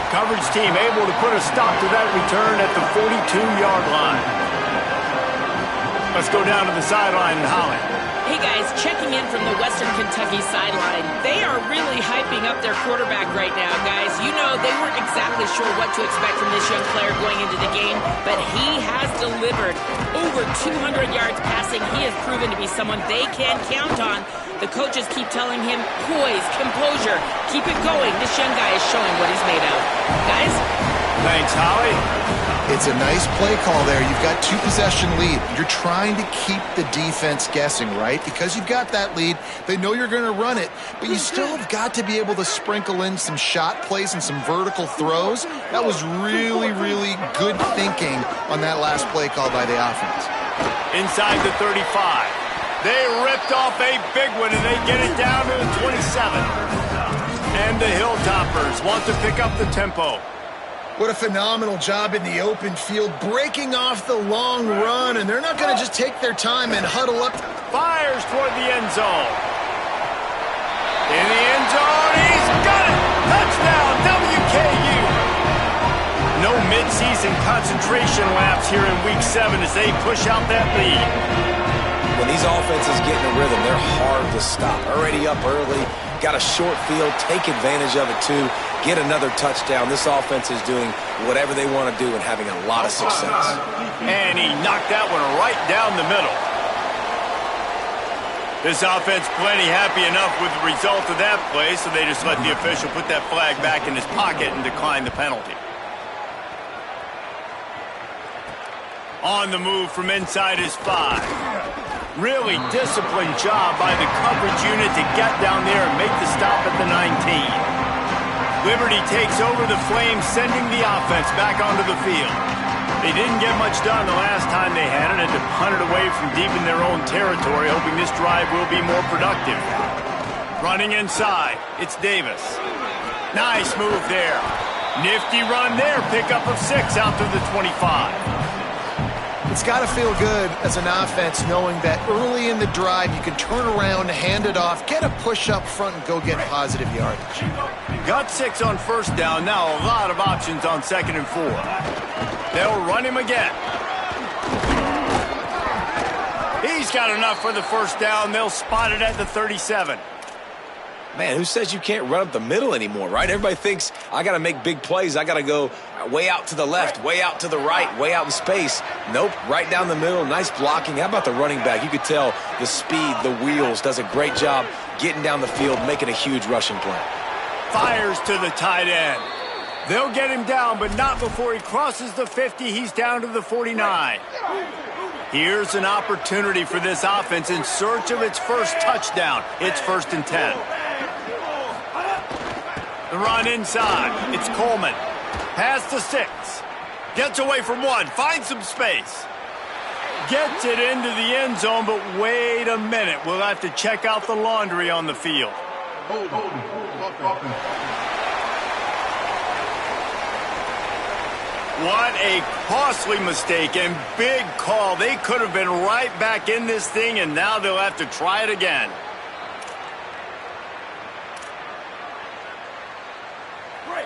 Coverage team able to put a stop to that return at the 42-yard line. Let's go down to the sideline in Holly.
Hey guys, checking in from the Western Kentucky sideline. They are really hyping up their quarterback right now, guys. You know, they weren't exactly sure what to expect from this young player going into the game, but he has delivered over 200 yards passing. He has proven to be someone they can count on. The coaches keep telling him, poise, composure, keep it going. This young guy is showing what he's made of. Guys?
Thanks, Holly.
It's a nice play call there. You've got 2-possession lead. You're trying to keep the defense guessing, right? Because you've got that lead, they know you're going to run it, but you still have got to be able to sprinkle in some shot plays and some vertical throws. That was really, really good thinking on that last play call by the offense.
Inside the 35. They ripped off a big one, and they get it down to the 27. And the Hilltoppers want to pick up the tempo.
What a phenomenal job in the open field, breaking off the long run, and they're not going to just take their time and huddle up.
Fires toward the end zone. In the end zone, he's got it! Touchdown, WKU! No midseason concentration laps here in Week 7 as they push out that lead.
When these offenses get in a rhythm, they're hard to stop. Already up early, got a short field, take advantage of it too, get another touchdown. This offense is doing whatever they want to do and having a lot of success.
And he knocked that one right down the middle. This offense plenty happy enough with the result of that play, so they just let the official put that flag back in his pocket and decline the penalty. On the move from inside his 5. Really disciplined job by the coverage unit to get down there and make the stop at the 19. Liberty takes over the Flames, sending the offense back onto the field. They didn't get much done the last time they had it, and to punt it away from deep in their own territory, hoping this drive will be more productive. Running inside, it's Davis. Nice move there. Nifty run there, pickup of 6 out to the 25.
It's got to feel good as an offense knowing that early in the drive you can turn around, hand it off, get a push up front, and go get positive yardage.
Got 6 on first down. Now a lot of options on 2nd and 4. They'll run him again. He's got enough for the first down. They'll spot it at the 37.
Man, who says you can't run up the middle anymore, right? Everybody thinks, I got to make big plays. I got to go way out to the left, way out to the right, way out in space. Nope, right down the middle. Nice blocking. How about the running back? You could tell the speed, the wheels, does a great job getting down the field, making a huge rushing play.
Fires to the tight end. They'll get him down, but not before he crosses the 50. He's down to the 49. Here's an opportunity for this offense in search of its first touchdown. It's 1st and 10. The run inside. It's Coleman. Pass to 6. Gets away from 1. Finds some space. Gets it into the end zone, but wait a minute. We'll have to check out the laundry on the field. What a costly mistake and big call. They could have been right back in this thing, and now they'll have to try it again.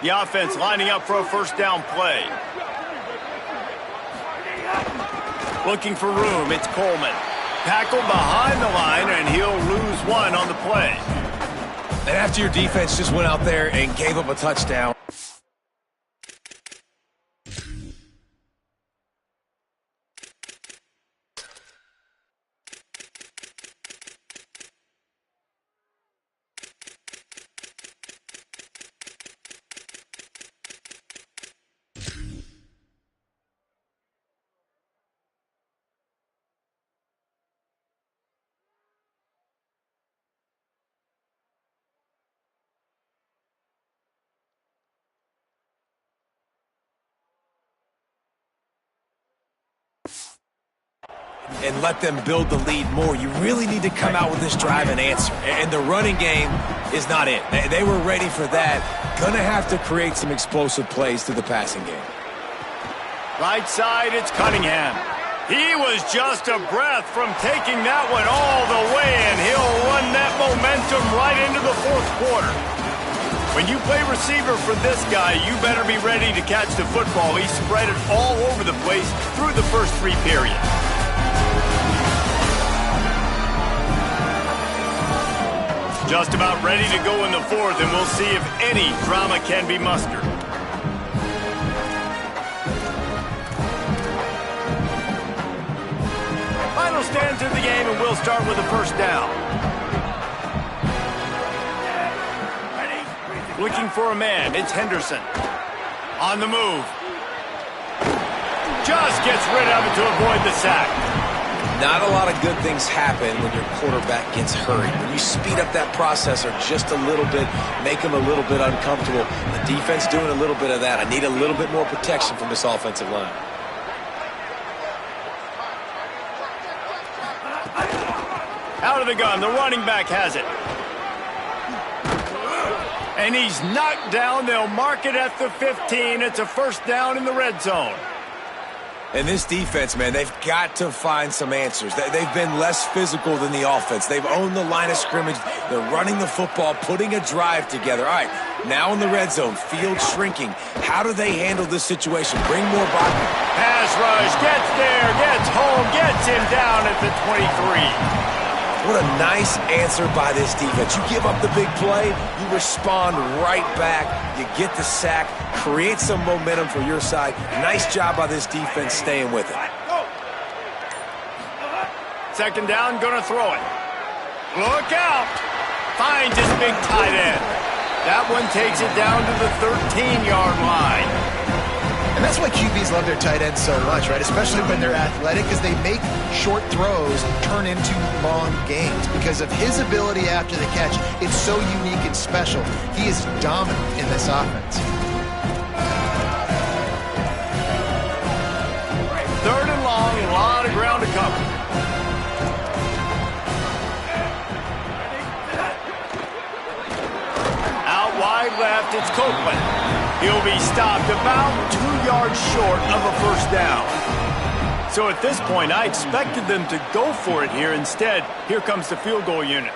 The offense lining up for a first down play. Looking for room, it's Coleman. Tackled behind the line, and he'll lose 1 on the play.
And after your defense just went out there and gave up a touchdown, and let them build the lead more. You really need to come out with this drive and answer. And the running game is not it. They were ready for that. Gonna have to create some explosive plays through the passing game.
Right side, it's Cunningham. He was just a breath from taking that one all the way, and he'll run that momentum right into the 4th quarter. When you play receiver for this guy, you better be ready to catch the football. He spread it all over the place through the first 3 periods. Just about ready to go in the 4th, and we'll see if any drama can be mustered. Final stands of the game, and we'll start with a first down. Looking for a man. It's Henderson. On the move. Just gets rid of it to avoid the sack.
Not a lot of good things happen when your quarterback gets hurried. When you speed up that processor just a little bit, make him a little bit uncomfortable. The defense doing a little bit of that. I need a little bit more protection from this offensive line.
Out of the gun, the running back has it. And he's knocked down. They'll mark it at the 15. It's a first down in the red zone.
And this defense, man, they've got to find some answers. They've been less physical than the offense. They've owned the line of scrimmage. They're running the football, putting a drive together. All right, now in the red zone, field shrinking. How do they handle this situation? Bring more body.
Pass rush, gets there, gets home, gets him down at the 23.
What a nice answer by this defense. You give up the big play, you respond right back, you get the sack, create some momentum for your side. Nice job by this defense staying with it.
Second down, gonna throw it. Look out! Finds his big tight end. That one takes it down to the 13-yard line.
And that's why QBs love their tight ends so much, right? Especially when they're athletic, because they make short throws turn into long gains. Because of his ability after the catch, it's so unique and special. He is dominant in this offense.
Third and long, a lot of ground to cover. Out wide left, it's Copeland. He'll be stopped about 2 yards short of a first down. So at this point, I expected them to go for it here. Instead, here comes the field goal unit.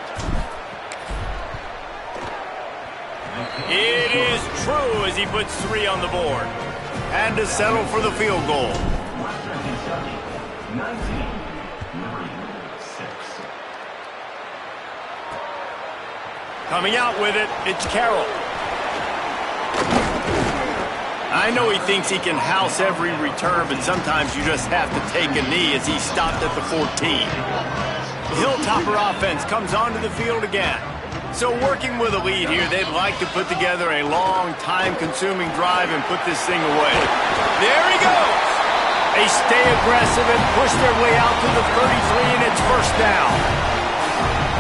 It is true as he puts 3 on the board. And to settle for the field goal. Coming out with it, it's Carroll. I know he thinks he can house every return, but sometimes you just have to take a knee as he stopped at the 14. The Hilltopper offense comes onto the field again. So working with a lead here, they'd like to put together a long, time-consuming drive and put this thing away. There he goes! They stay aggressive and push their way out to the 33, and it's first down.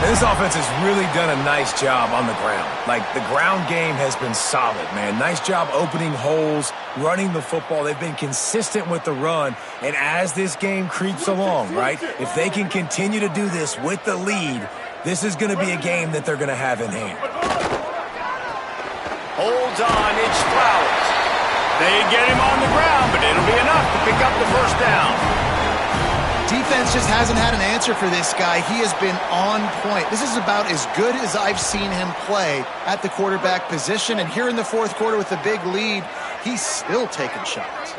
This offense has really done a nice job on the ground. Like, the ground game has been solid, man. Nice job opening holes, running the football. They've been consistent with the run. And as this game creeps along, right, if they can continue to do this with the lead, this is going to be a game that they're going to have in hand.
Holds on, it's Flowers. They get him on the ground, but it'll be enough to pick up the first down.
Defense just hasn't had an answer for this guy. He has been on point. This is about as good as I've seen him play at the quarterback position. And here in the fourth quarter with the big lead, he's still taking shots.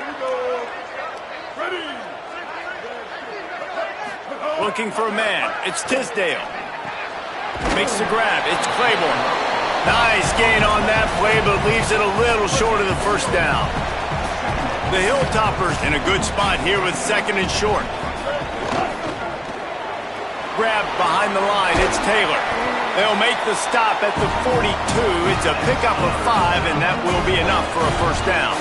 Looking for a man. It's Tisdale. Makes the grab. It's Claiborne. Nice gain on that play, but leaves it a little short of the first down. The Hilltoppers in a good spot here with second and short. Grab behind the line, it's Taylor. They'll make the stop at the 42. It's a pickup of 5, and that will be enough for a first down.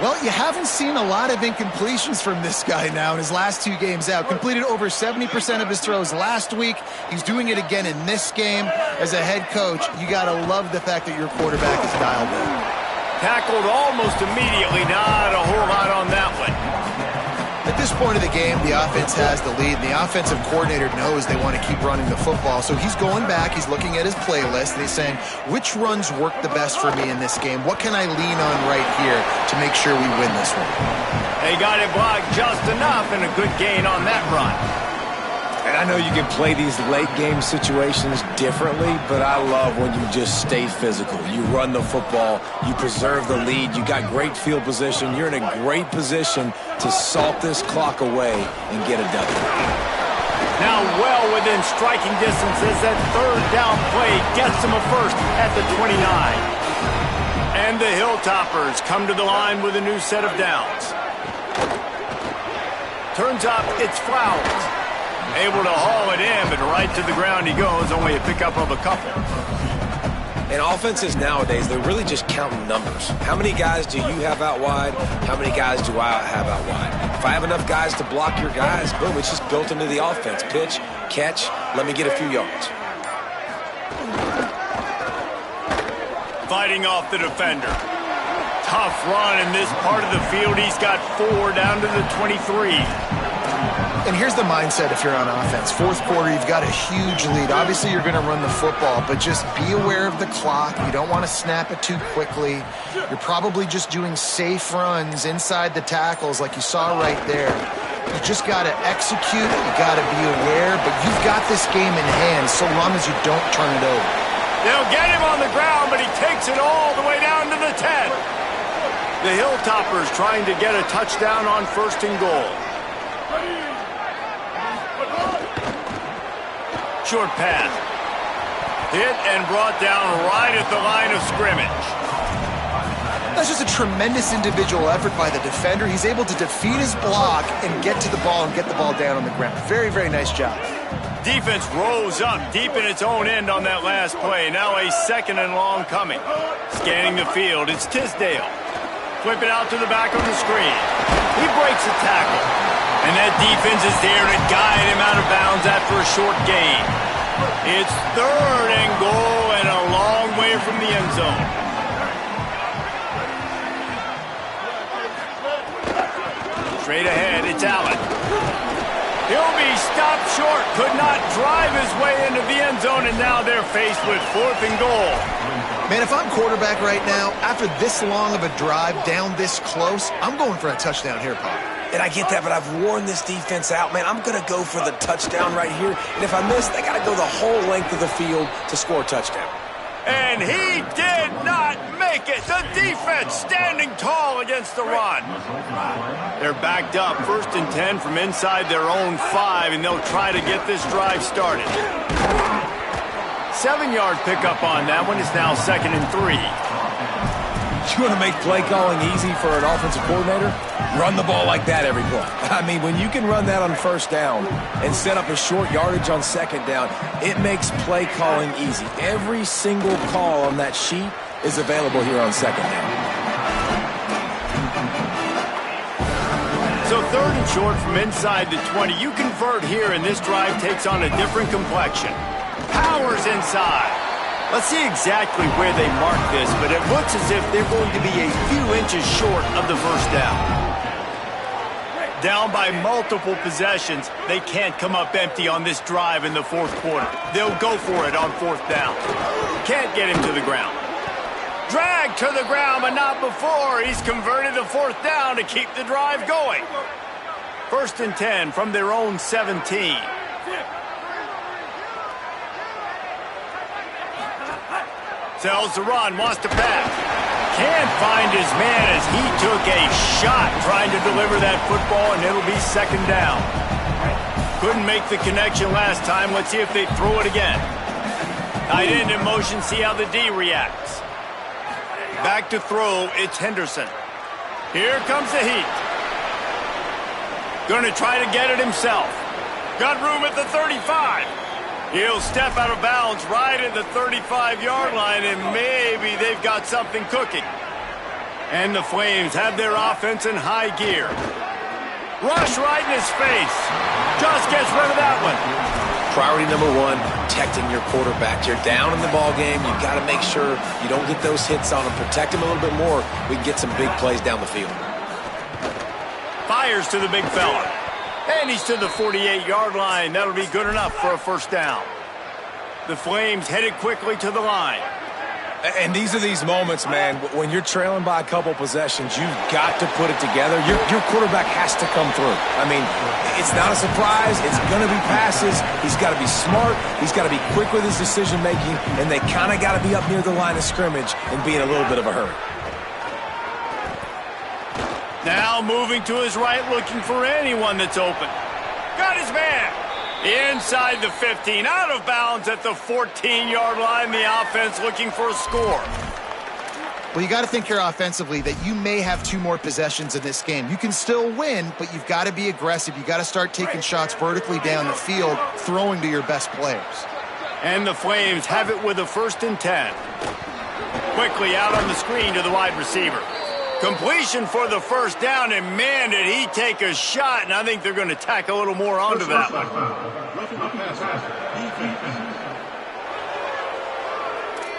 Well, you haven't seen a lot of incompletions from this guy now in his last 2 games out. Completed over 70% of his throws last week. He's doing it again in this game. As a head coach, you got to love the fact that your quarterback is dialed in.
Tackled almost immediately. Not a whole lot on that one.
At this point of the game, the offense has the lead, and the offensive coordinator knows they want to keep running the football. So he's going back, he's looking at his playlist, and he's saying, which runs work the best for me in this game? What can I lean on right here to make sure we win this one?
They got it blocked just enough, and a good gain on that run.
And I know you can play these late game situations differently, but I love when you just stay physical. You run the football, you preserve the lead, you got great field position, you're in a great position to salt this clock away and get a W.
Now well within striking distance as that third down play gets them a first at the 29. And the Hilltoppers come to the line with a new set of downs. Turns up, it's Flowers. Able to haul it in, but right to the ground he goes, only a pickup of a couple.
And offenses nowadays, they're really just counting numbers. How many guys do you have out wide? How many guys do I have out wide? If I have enough guys to block your guys, boom, it's just built into the offense. Pitch, catch, let me get a few yards.
Fighting off the defender. Tough run in this part of the field. He's got 4 down to the 23.
And here's the mindset if you're on offense. Fourth quarter, you've got a huge lead. Obviously, you're going to run the football, but just be aware of the clock. You don't want to snap it too quickly. You're probably just doing safe runs inside the tackles like you saw right there. You just got to execute. You got to be aware, but you've got this game in hand so long as you don't turn it over.
They'll get him on the ground, but he takes it all the way down to the 10. The Hilltoppers trying to get a touchdown on 1st and goal. Short pass. Hit and brought down right at the line of scrimmage.
That's just a tremendous individual effort by the defender. He's able to defeat his block and get to the ball and get the ball down on the ground. Very, very nice job.
Defense rose up deep in its own end on that last play. Now a 2nd and long coming. Scanning the field, it's Tisdale. Flip it out to the back of the screen. He breaks a tackle. And that defense is there to guide him out of bounds after a short gain. It's 3rd and goal and a long way from the end zone. Straight ahead, it's Allen. He'll be stopped short. Could not drive his way into the end zone, and now they're faced with 4th and goal.
Man, if I'm quarterback right now, after this long of a drive down this close, I'm going for a touchdown here, Pop.
And I get that, but I've worn this defense out, man. I'm going to go for the touchdown right here. And if I miss, they got to go the whole length of the field to score a touchdown.
And he did not make it. The defense standing tall against the run. They're backed up. 1st and 10 from inside their own 5, and they'll try to get this drive started. 7-yard pickup on that one. It's now 2nd and 3.
You want to make play calling easy for an offensive coordinator? Run the ball like that every play. I mean, when you can run that on 1st down and set up a short yardage on 2nd down, it makes play calling easy. Every single call on that sheet is available here on 2nd down.
So 3rd and short from inside the 20. You convert here, and this drive takes on a different complexion. Powers inside. Let's see exactly where they mark this, but it looks as if they're going to be a few inches short of the 1st down. Down by multiple possessions, they can't come up empty on this drive in the 4th quarter. They'll go for it on 4th down. Can't get him to the ground. Drag to the ground, but not before. He's converted the 4th down to keep the drive going. 1st and 10 from their own 17. Sells the run, wants to pass. Can't find his man as he took a shot trying to deliver that football, and it'll be 2nd down. Couldn't make the connection last time. Let's see if they throw it again. Tight end in motion, see how the D reacts. Back to throw, it's Henderson. Here comes the heat. Going to try to get it himself. Got room at the 35. He'll step out of bounds right at the 35-yard line, and maybe they've got something cooking. And the Flames have their offense in high gear. Rush right in his face. Just gets rid of that one.
Priority number 1, protecting your quarterback. You're down in the ball game. You've got to make sure you don't get those hits on him. Protect him a little bit more. We can get some big plays down the field.
Fires to the big fella. And he's to the 48-yard line. That'll be good enough for a 1st down. The Flames headed quickly to the line.
And these are these moments, man, when you're trailing by a couple possessions, you've got to put it together. Your quarterback has to come through. I mean, it's not a surprise. It's going to be passes. He's got to be smart. He's got to be quick with his decision-making, and they kind of got to be up near the line of scrimmage and be in a little bit of a hurry.
Now moving to his right, looking for anyone that's open. Got his man. Inside the 15, out of bounds at the 14-yard line. The offense looking for a score.
Well, you got to think here offensively that you may have 2 more possessions in this game. You can still win, but you've got to be aggressive. You got to start taking shots vertically down the field, throwing to your best players.
And the Flames have it with a 1st and 10. Quickly out on the screen to the wide receiver. Completion for the first down, and man, did he take a shot, and I think they're going to tack a little more onto that one.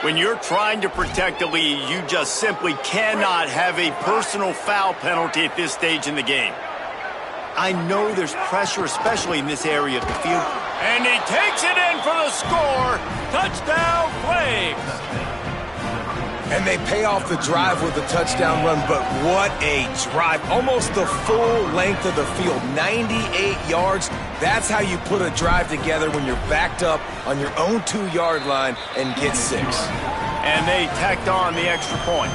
When you're trying to protect the lead, you just simply cannot have a personal foul penalty at this stage in the game. I know there's pressure, especially in this area of the field. And he takes it in for the score. Touchdown, Flames.
And they pay off the drive with a touchdown run, but what a drive. Almost the full length of the field, 98 yards. That's how you put a drive together when you're backed up on your own 2-yard line and get 6.
And they tacked on the extra point.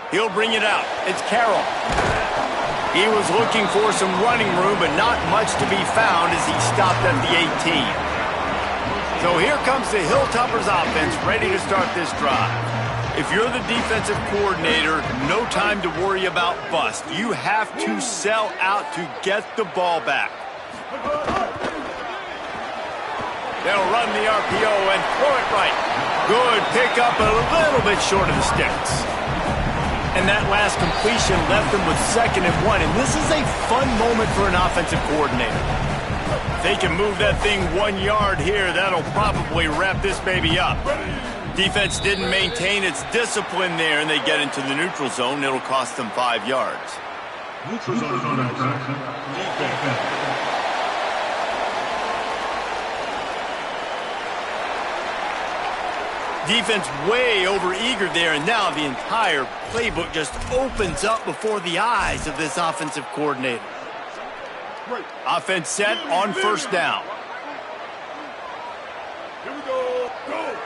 He'll bring it out. It's Carroll. He was looking for some running room, but not much to be found as he stopped at the 18. So here comes the Hilltoppers offense ready to start this drive. If you're the defensive coordinator, no time to worry about bust. You have to sell out to get the ball back. They'll run the RPO and throw it right. Good pickup, a little bit short of the sticks. And that last completion left them with 2nd and 1. And this is a fun moment for an offensive coordinator. If they can move that thing 1 yard here, that'll probably wrap this baby up. Defense didn't maintain its discipline there, and they get into the neutral zone. It'll cost them 5 yards.
Neutral zone action.
Defense way over-eager there, and now the entire playbook just opens up before the eyes of this offensive coordinator. Offense set on first down.
Here we go. Go.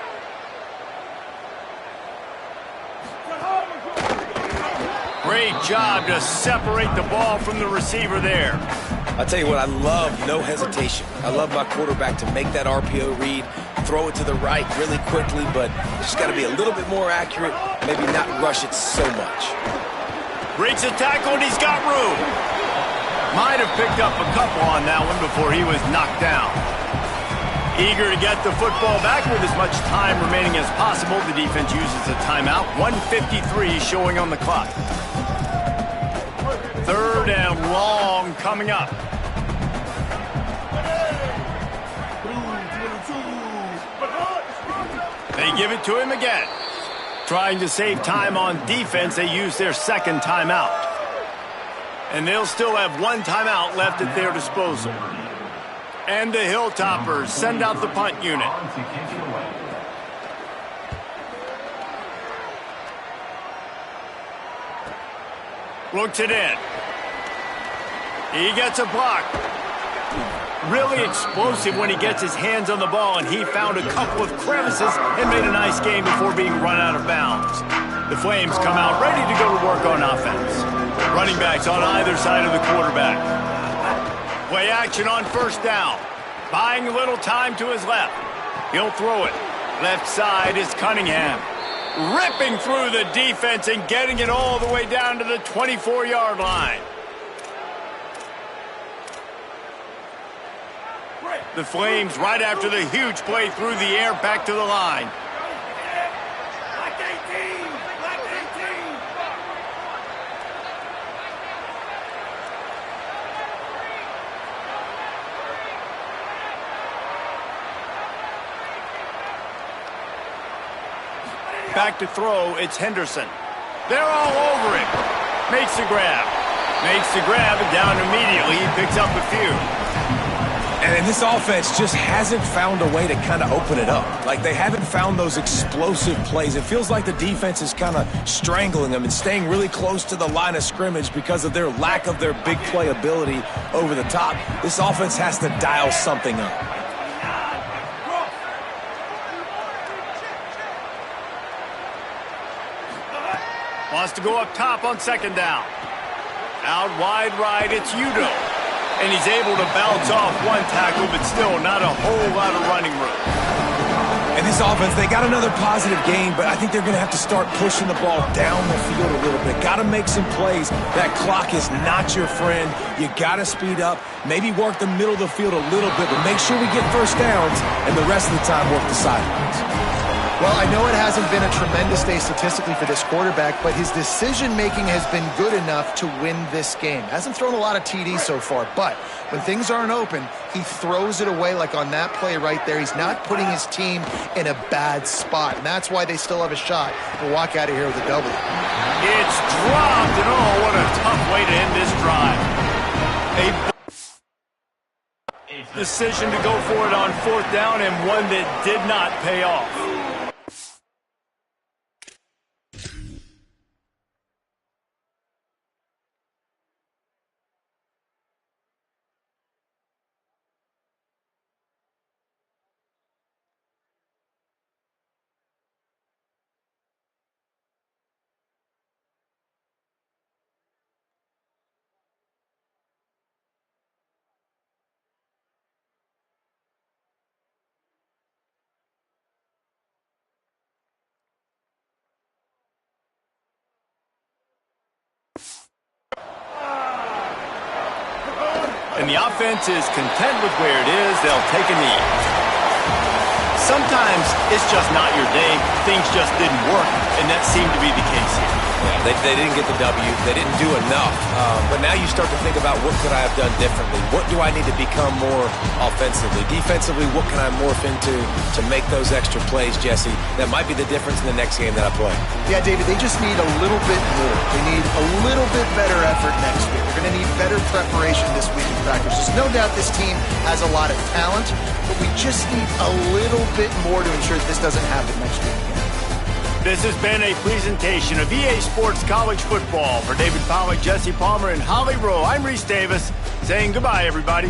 Great job to separate the ball from the receiver there.
I'll tell you what, I love no hesitation. I love my quarterback to make that RPO read, throw it to the right really quickly, but just got to be a little bit more accurate, maybe not rush it so much.
Breaks a tackle, and he's got room. Might have picked up a couple on that one before he was knocked down. Eager to get the football back with as much time remaining as possible. The defense uses a timeout. 1:53 showing on the clock. 3rd and long coming up. They give it to him again. Trying to save time on defense, they use their 2nd timeout. And they'll still have 1 timeout left at their disposal. And the Hilltoppers send out the punt unit. Looks it in. He gets a block. Really explosive when he gets his hands on the ball, and he found a couple of crevices and made a nice game before being run out of bounds. The Flames come out ready to go to work on offense. Running backs on either side of the quarterback. Play action on first down. Buying a little time to his left. He'll throw it. Left side is Cunningham. Ripping through the defense and getting it all the way down to the 24-yard line. The Flames right after the huge play through the air back to the line. Back to throw, it's Henderson. They're all over him. Makes the grab. Makes the grab and down immediately. He picks up a few.
And this offense just hasn't found a way to kind of open it up. Like, they haven't found those explosive plays. It feels like the defense is kind of strangling them and staying really close to the line of scrimmage because of their lack of their big play ability over the top. This offense has to dial something up. Wants to go up top on 2nd down. Out wide right, it's Udo.
And he's able to bounce off one tackle, but still not a whole lot of running room.
And this offense, they got another positive gain, but I think they're going to have to start pushing the ball down the field a little bit. Got to make some plays. That clock is not your friend. You got to speed up, maybe work the middle of the field a little bit, but make sure we get first downs, and the rest of the time work the sidelines.
Well, I know it hasn't been a tremendous day statistically for this quarterback, but his decision-making has been good enough to win this game. Hasn't thrown a lot of TDs so far, but when things aren't open, he throws it away like on that play right there. He's not putting his team in a bad spot, and that's why they still have a shot to walk out of here with a W.
It's dropped, and oh, what a tough way to end this drive. A decision to go for it on fourth down, and one that did not pay off. And the offense is content with where it is. They'll take a knee. Sometimes it's just not your day. Things just didn't work, and that seemed to be the case here.
Yeah, they didn't get the W. They didn't do enough. But now you start to think about what could I have done differently? What do I need to become more offensively? Defensively, what can I morph into to make those extra plays, Jesse? That might be the difference in the next game that I play.
Yeah, David, they just need a little bit more. They need a little bit better effort next week. They're going to need better preparation this week in practice. There's no doubt this team has a lot of talent, but we just need a little bit more to ensure that this doesn't happen next week again.
This has been a presentation of EA Sports College Football. For David Pollack, Jesse Palmer, and Holly Rowe, I'm Reese Davis saying goodbye, everybody.